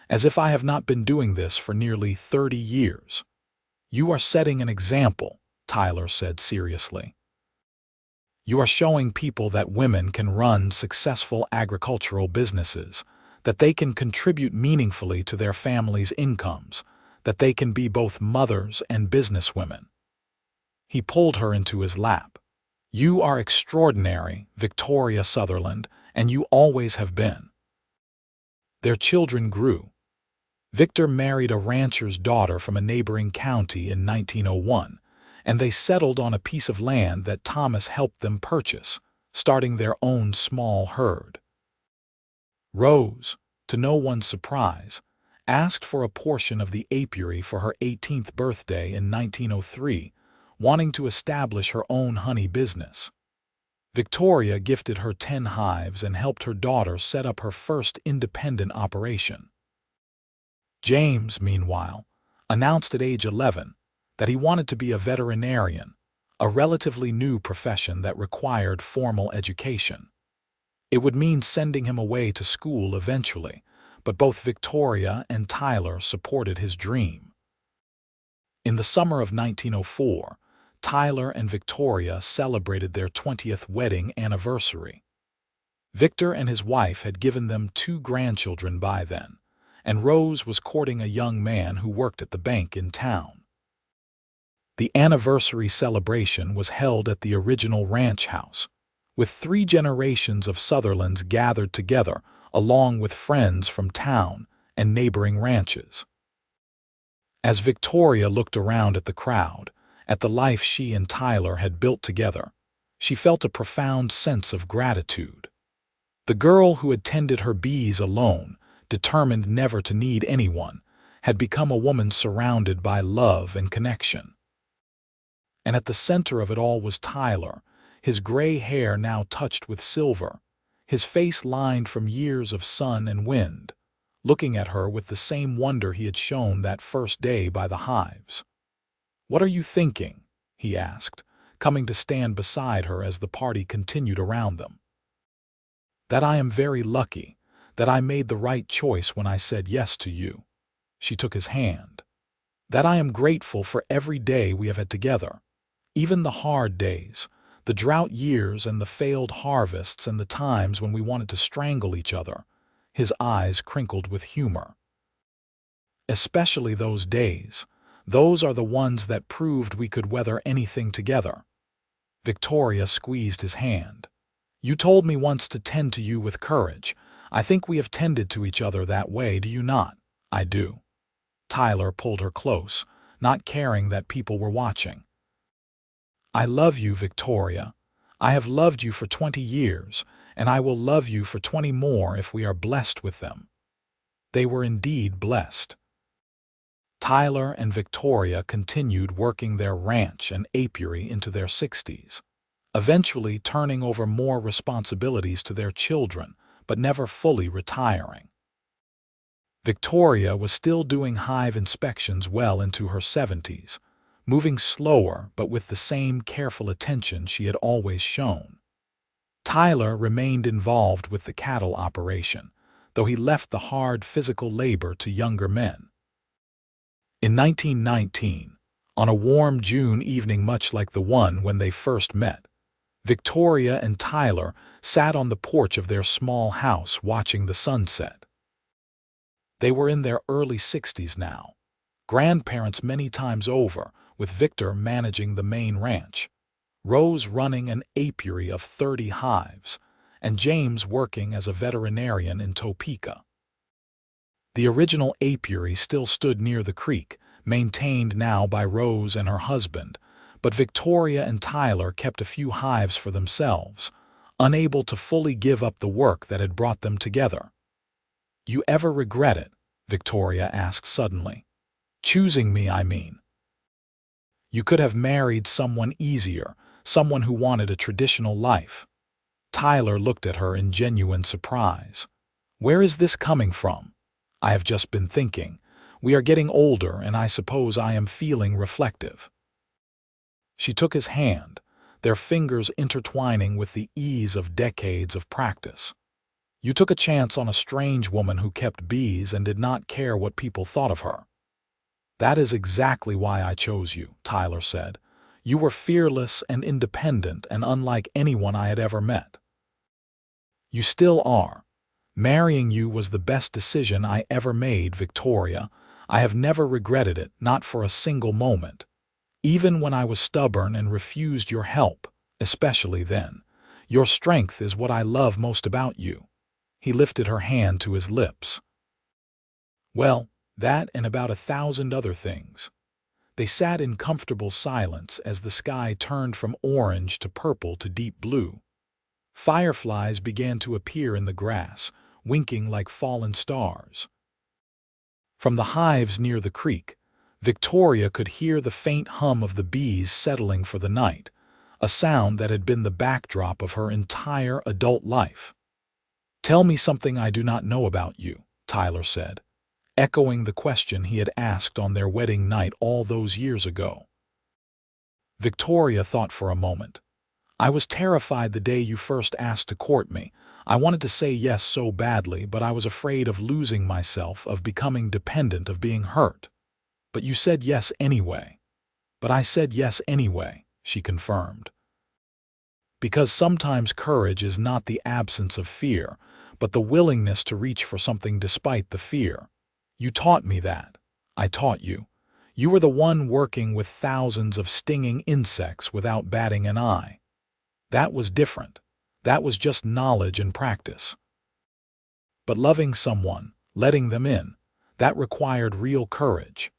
"as if I have not been doing this for nearly 30 years. "You are setting an example," Tyler said seriously. "You are showing people that women can run successful agricultural businesses, that they can contribute meaningfully to their families' incomes, that they can be both mothers and businesswomen." He pulled her into his lap. "You are extraordinary, Victoria Sutherland, and you always have been." Their children grew. Victor married a rancher's daughter from a neighboring county in 1901, and they settled on a piece of land that Thomas helped them purchase, starting their own small herd. Rose, to no one's surprise, asked for a portion of the apiary for her 18th birthday in 1903, wanting to establish her own honey business. Victoria gifted her 10 hives and helped her daughter set up her first independent operation. James, meanwhile, announced at age 11 that he wanted to be a veterinarian, a relatively new profession that required formal education. It would mean sending him away to school eventually, but both Victoria and Tyler supported his dream. In the summer of 1904, Tyler and Victoria celebrated their 20th wedding anniversary. Victor and his wife had given them 2 grandchildren by then, and Rose was courting a young man who worked at the bank in town. The anniversary celebration was held at the original ranch house, with 3 generations of Sutherlands gathered together along with friends from town and neighboring ranches. As Victoria looked around at the crowd, at the life she and Tyler had built together, she felt a profound sense of gratitude. The girl who had tended her bees alone, determined never to need anyone, had become a woman surrounded by love and connection. And at the center of it all was Tyler, his gray hair now touched with silver, his face lined from years of sun and wind, looking at her with the same wonder he had shown that first day by the hives. "What are you thinking?" he asked, coming to stand beside her as the party continued around them. "That I am very lucky, that I made the right choice when I said yes to you." She took his hand. "That I am grateful for every day we have had together, even the hard days, the drought years and the failed harvests and the times when we wanted to strangle each other." His eyes crinkled with humor. "Especially those days. Those are the ones that proved we could weather anything together." Victoria squeezed his hand. "You told me once to tend to you with courage. I think we have tended to each other that way, do you not?" "I do." Tyler pulled her close, not caring that people were watching. "I love you, Victoria. I have loved you for 20 years, and I will love you for 20 more if we are blessed with them." They were indeed blessed. Tyler and Victoria continued working their ranch and apiary into their 60s, eventually turning over more responsibilities to their children, but never fully retiring. Victoria was still doing hive inspections well into her 70s, moving slower but with the same careful attention she had always shown. Tyler remained involved with the cattle operation, though he left the hard physical labor to younger men. In 1919, on a warm June evening much like the one when they first met, Victoria and Tyler sat on the porch of their small house watching the sunset. They were in their early 60s now, grandparents many times over, with Victor managing the main ranch, Rose running an apiary of 30 hives, and James working as a veterinarian in Topeka. The original apiary still stood near the creek, maintained now by Rose and her husband, but Victoria and Tyler kept a few hives for themselves, unable to fully give up the work that had brought them together. "You ever regret it?" Victoria asked suddenly. "Choosing me, I mean." "You could have married someone easier, someone who wanted a traditional life." Tyler looked at her in genuine surprise. "Where is this coming from?" "I have just been thinking. We are getting older, and I suppose I am feeling reflective." She took his hand, their fingers intertwining with the ease of decades of practice. "You took a chance on a strange woman who kept bees and did not care what people thought of her." "That is exactly why I chose you," Tyler said. "You were fearless and independent and unlike anyone I had ever met." "You still are. Marrying you was the best decision I ever made, Victoria. I have never regretted it, not for a single moment. Even when I was stubborn and refused your help, especially then. Your strength is what I love most about you." He lifted her hand to his lips. "Well, that and about 1,000 other things." They sat in comfortable silence as the sky turned from orange to purple to deep blue. Fireflies began to appear in the grass, winking like fallen stars. From the hives near the creek, Victoria could hear the faint hum of the bees settling for the night, a sound that had been the backdrop of her entire adult life. "Tell me something I do not know about you," Tyler said, echoing the question he had asked on their wedding night all those years ago. Victoria thought for a moment. "I was terrified the day you first asked to court me. I wanted to say yes so badly, but I was afraid of losing myself, of becoming dependent, of being hurt. But you said yes anyway." "But I said yes anyway," she confirmed. "Because sometimes courage is not the absence of fear, but the willingness to reach for something despite the fear. You taught me that. I taught you. You were the one working with thousands of stinging insects without batting an eye. That was different. That was just knowledge and practice. But loving someone, letting them in, that required real courage."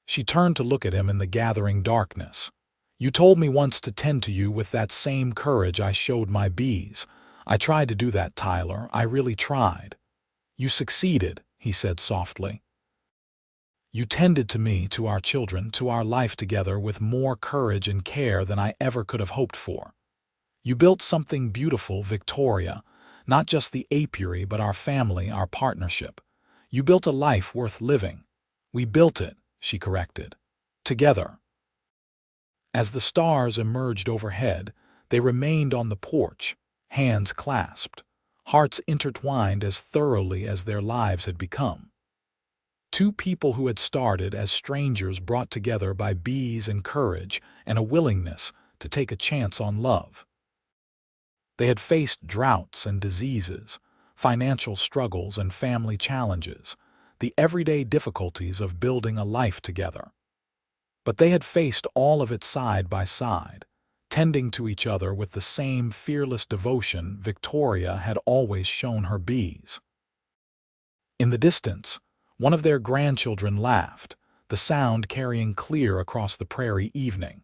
She turned to look at him in the gathering darkness. "You told me once to tend to you with that same courage I showed my bees. I tried to do that, Tyler. I really tried." "You succeeded," he said softly. You tended to me, to our children, to our life together with more courage and care than I ever could have hoped for. You built something beautiful, Victoria, not just the apiary but our family, our partnership. You built a life worth living. We built it, she corrected. Together. As the stars emerged overhead, they remained on the porch, hands clasped, hearts intertwined as thoroughly as their lives had become. Two people who had started as strangers brought together by bees and courage and a willingness to take a chance on love. They had faced droughts and diseases, financial struggles and family challenges, the everyday difficulties of building a life together. But they had faced all of it side by side, tending to each other with the same fearless devotion Victoria had always shown her bees. In the distance, one of their grandchildren laughed, the sound carrying clear across the prairie evening.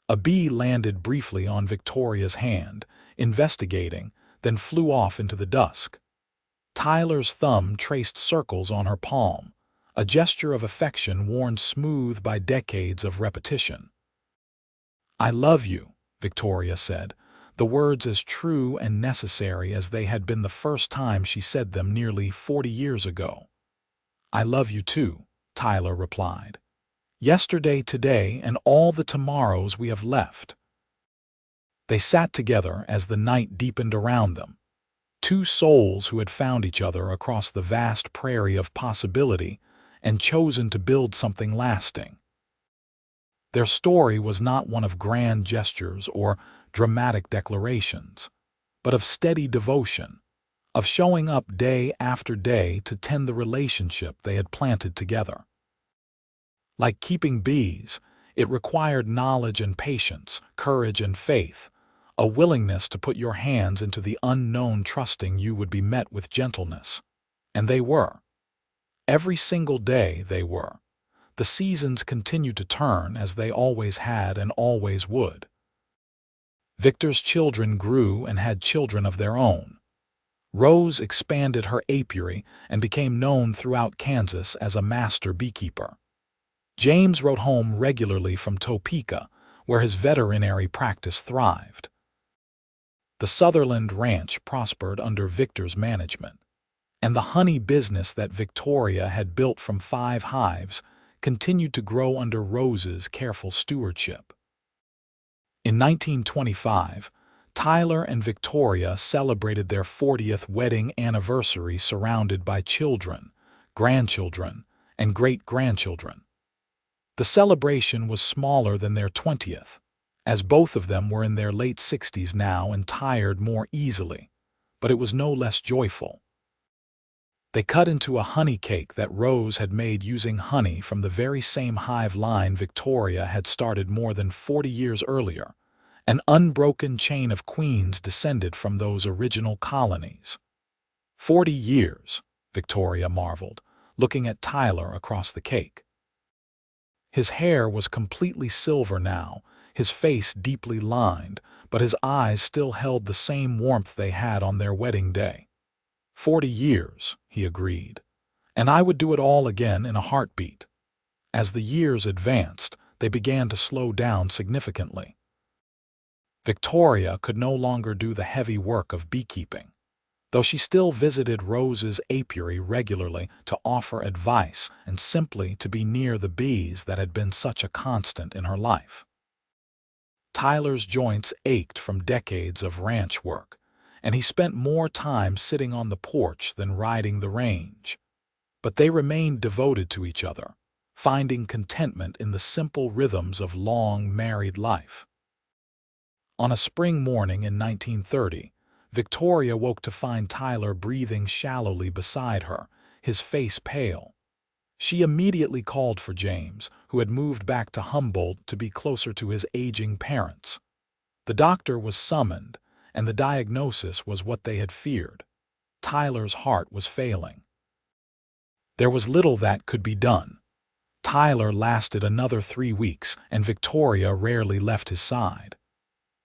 A bee landed briefly on Victoria's hand, investigating, then flew off into the dusk. Tyler's thumb traced circles on her palm, a gesture of affection worn smooth by decades of repetition. "I love you," Victoria said, the words as true and necessary as they had been the first time she said them nearly 40 years ago. "I love you too," Tyler replied. "Yesterday, today, and all the tomorrows we have left." They sat together as the night deepened around them. Two souls who had found each other across the vast prairie of possibility and chosen to build something lasting. Their story was not one of grand gestures or dramatic declarations, but of steady devotion, of showing up day after day to tend the relationship they had planted together. Like keeping bees, it required knowledge and patience, courage and faith, a willingness to put your hands into the unknown, trusting you would be met with gentleness. And they were. Every single day they were. The seasons continued to turn as they always had and always would. Victor's children grew and had children of their own. Rose expanded her apiary and became known throughout Kansas as a master beekeeper. James wrote home regularly from Topeka, where his veterinary practice thrived. The Sutherland ranch prospered under Victor's management, and the honey business that Victoria had built from 5 hives continued to grow under Rose's careful stewardship. In 1925, Tyler and Victoria celebrated their 40th wedding anniversary surrounded by children, grandchildren, and great-grandchildren. The celebration was smaller than their 20th, as both of them were in their late 60s now and tired more easily, but it was no less joyful. They cut into a honey cake that Rose had made using honey from the very same hive line Victoria had started more than 40 years earlier. An unbroken chain of queens descended from those original colonies. 40 years, Victoria marveled, looking at Tyler across the cake. His hair was completely silver now, his face deeply lined, but his eyes still held the same warmth they had on their wedding day. 40 years, he agreed, and I would do it all again in a heartbeat. As the years advanced, they began to slow down significantly. Victoria could no longer do the heavy work of beekeeping, though she still visited Rose's apiary regularly to offer advice and simply to be near the bees that had been such a constant in her life. Tyler's joints ached from decades of ranch work, and he spent more time sitting on the porch than riding the range. But they remained devoted to each other, finding contentment in the simple rhythms of long married life. On a spring morning in 1930, Victoria woke to find Tyler breathing shallowly beside her, his face pale. She immediately called for James, who had moved back to Humboldt to be closer to his aging parents. The doctor was summoned, and the diagnosis was what they had feared. Tyler's heart was failing. There was little that could be done. Tyler lasted another 3 weeks, and Victoria rarely left his side.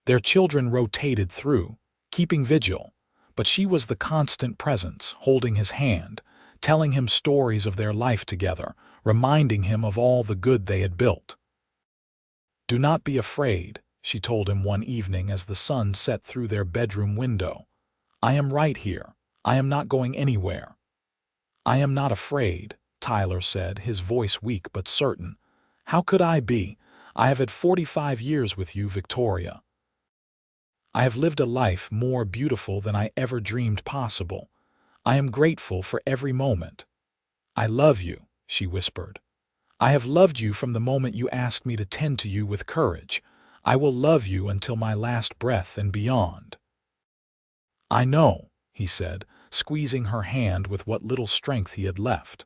Their children rotated through, keeping vigil, but she was the constant presence, holding his hand, telling him stories of their life together, reminding him of all the good they had built. "Do not be afraid," she told him one evening as the sun set through their bedroom window. "I am right here. I am not going anywhere." "I am not afraid," Tyler said, his voice weak but certain. "How could I be? I have had 45 years with you, Victoria. I have lived a life more beautiful than I ever dreamed possible. I am grateful for every moment." "I love you," she whispered. "I have loved you from the moment you asked me to tend to you with courage. I will love you until my last breath and beyond." "I know," he said, squeezing her hand with what little strength he had left.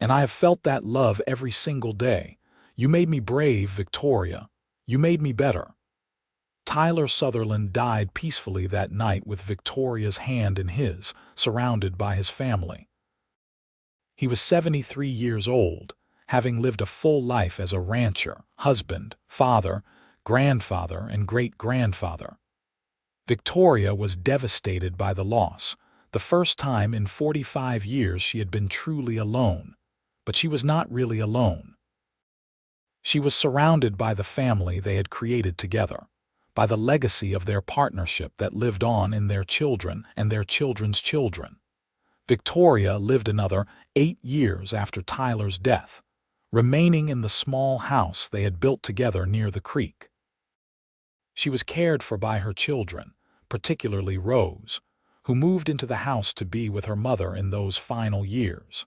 "And I have felt that love every single day. You made me brave, Victoria. You made me better." Tyler Sutherland died peacefully that night with Victoria's hand in his, surrounded by his family. He was 73 years old, having lived a full life as a rancher, husband, father, grandfather, and great-grandfather. Victoria was devastated by the loss, the first time in 45 years she had been truly alone. But she was not really alone. She was surrounded by the family they had created together, by the legacy of their partnership that lived on in their children and their children's children. Victoria lived another 8 years after Tyler's death, remaining in the small house they had built together near the creek. She was cared for by her children, particularly Rose, who moved into the house to be with her mother in those final years.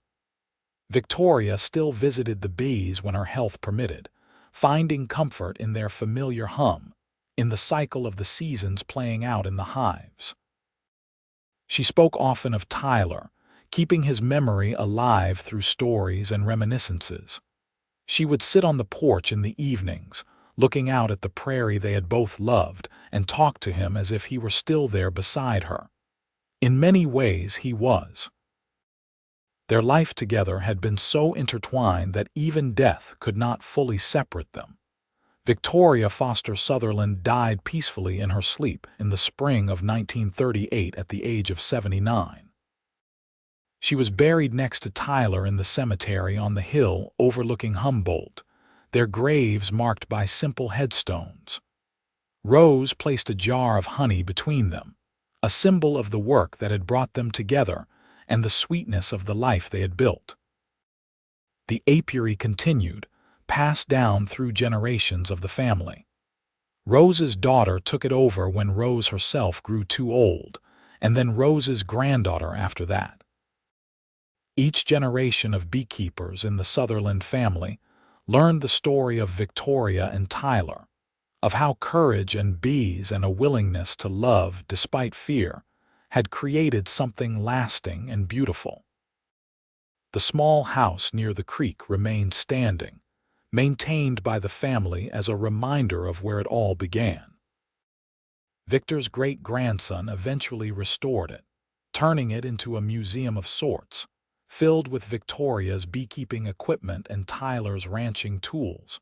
Victoria still visited the bees when her health permitted, finding comfort in their familiar hum, in the cycle of the seasons playing out in the hives. She spoke often of Tyler, keeping his memory alive through stories and reminiscences. She would sit on the porch in the evenings, looking out at the prairie they had both loved, and talk to him as if he were still there beside her. In many ways he was. Their life together had been so intertwined that even death could not fully separate them. Victoria Foster Sutherland died peacefully in her sleep in the spring of 1938 at the age of 79. She was buried next to Tyler in the cemetery on the hill overlooking Humboldt, their graves marked by simple headstones. Rose placed a jar of honey between them, a symbol of the work that had brought them together and the sweetness of the life they had built. The apiary continued, passed down through generations of the family. Rose's daughter took it over when Rose herself grew too old, and then Rose's granddaughter after that. Each generation of beekeepers in the Sutherland family learned the story of Victoria and Tyler, of how courage and bees and a willingness to love despite fear had created something lasting and beautiful. The small house near the creek remained standing, maintained by the family as a reminder of where it all began. Victor's great-grandson eventually restored it, turning it into a museum of sorts, filled with Victoria's beekeeping equipment and Tyler's ranching tools,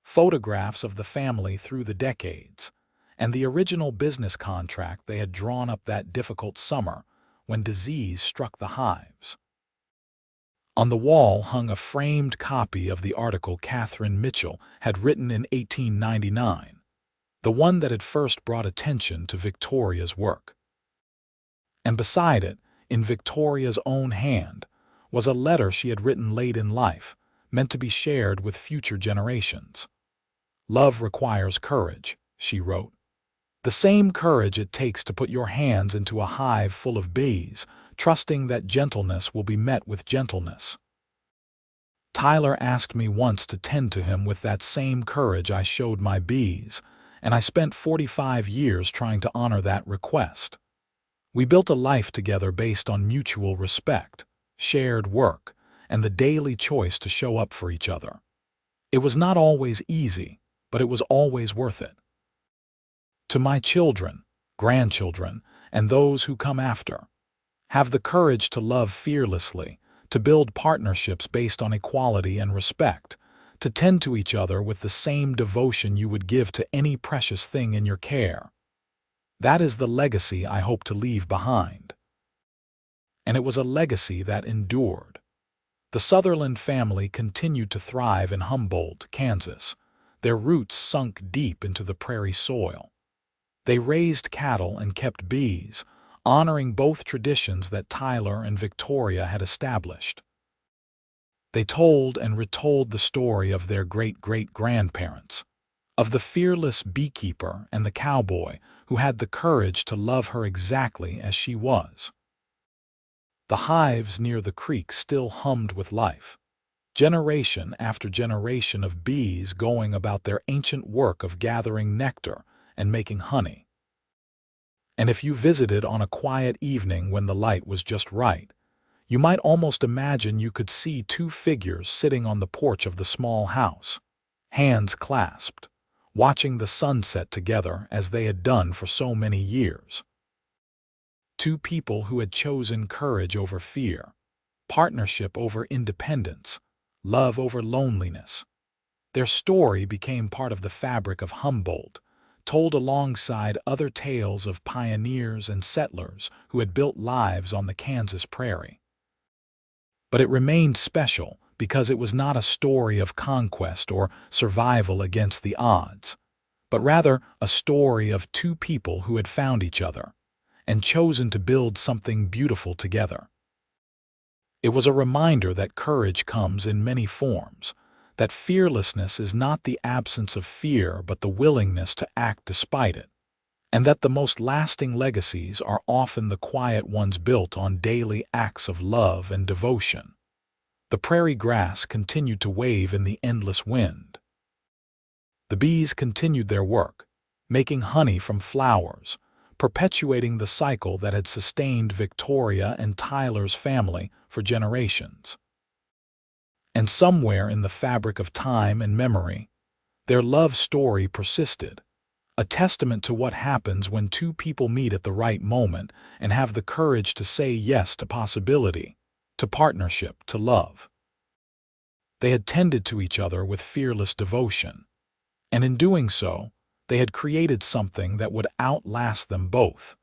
photographs of the family through the decades, and the original business contract they had drawn up that difficult summer when disease struck the hives. On the wall hung a framed copy of the article Catherine Mitchell had written in 1899, the one that had first brought attention to Victoria's work. And beside it, in Victoria's own hand, was a letter she had written late in life, meant to be shared with future generations. "Love requires courage," she wrote. "The same courage it takes to put your hands into a hive full of bees, trusting that gentleness will be met with gentleness. Tyler asked me once to tend to him with that same courage I showed my bees, and I spent 45 years trying to honor that request. We built a life together based on mutual respect, shared work, and the daily choice to show up for each other. It was not always easy, but it was always worth it. To my children, grandchildren, and those who come after, have the courage to love fearlessly, to build partnerships based on equality and respect, to tend to each other with the same devotion you would give to any precious thing in your care. That is the legacy I hope to leave behind." And it was a legacy that endured. The Sutherland family continued to thrive in Humboldt, Kansas, their roots sunk deep into the prairie soil. They raised cattle and kept bees, honoring both traditions that Tyler and Victoria had established. They told and retold the story of their great-great-grandparents, of the fearless beekeeper and the cowboy who had the courage to love her exactly as she was. The hives near the creek still hummed with life, generation after generation of bees going about their ancient work of gathering nectar and making honey. And if you visited on a quiet evening when the light was just right, you might almost imagine you could see two figures sitting on the porch of the small house, hands clasped, watching the sunset together as they had done for so many years. Two people who had chosen courage over fear, partnership over independence, love over loneliness. Their story became part of the fabric of Humboldt, told alongside other tales of pioneers and settlers who had built lives on the Kansas prairie. But it remained special because it was not a story of conquest or survival against the odds, but rather a story of two people who had found each other and chosen to build something beautiful together. It was a reminder that courage comes in many forms, that fearlessness is not the absence of fear but the willingness to act despite it, and that the most lasting legacies are often the quiet ones built on daily acts of love and devotion. The prairie grass continued to wave in the endless wind. The bees continued their work, making honey from flowers, perpetuating the cycle that had sustained Victoria and Tyler's family for generations. And somewhere in the fabric of time and memory, their love story persisted, a testament to what happens when two people meet at the right moment and have the courage to say yes to possibility, to partnership, to love. They had tended to each other with fearless devotion, and in doing so, they had created something that would outlast them both,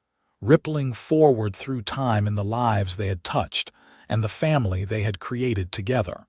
rippling forward through time in the lives they had touched and the family they had created together.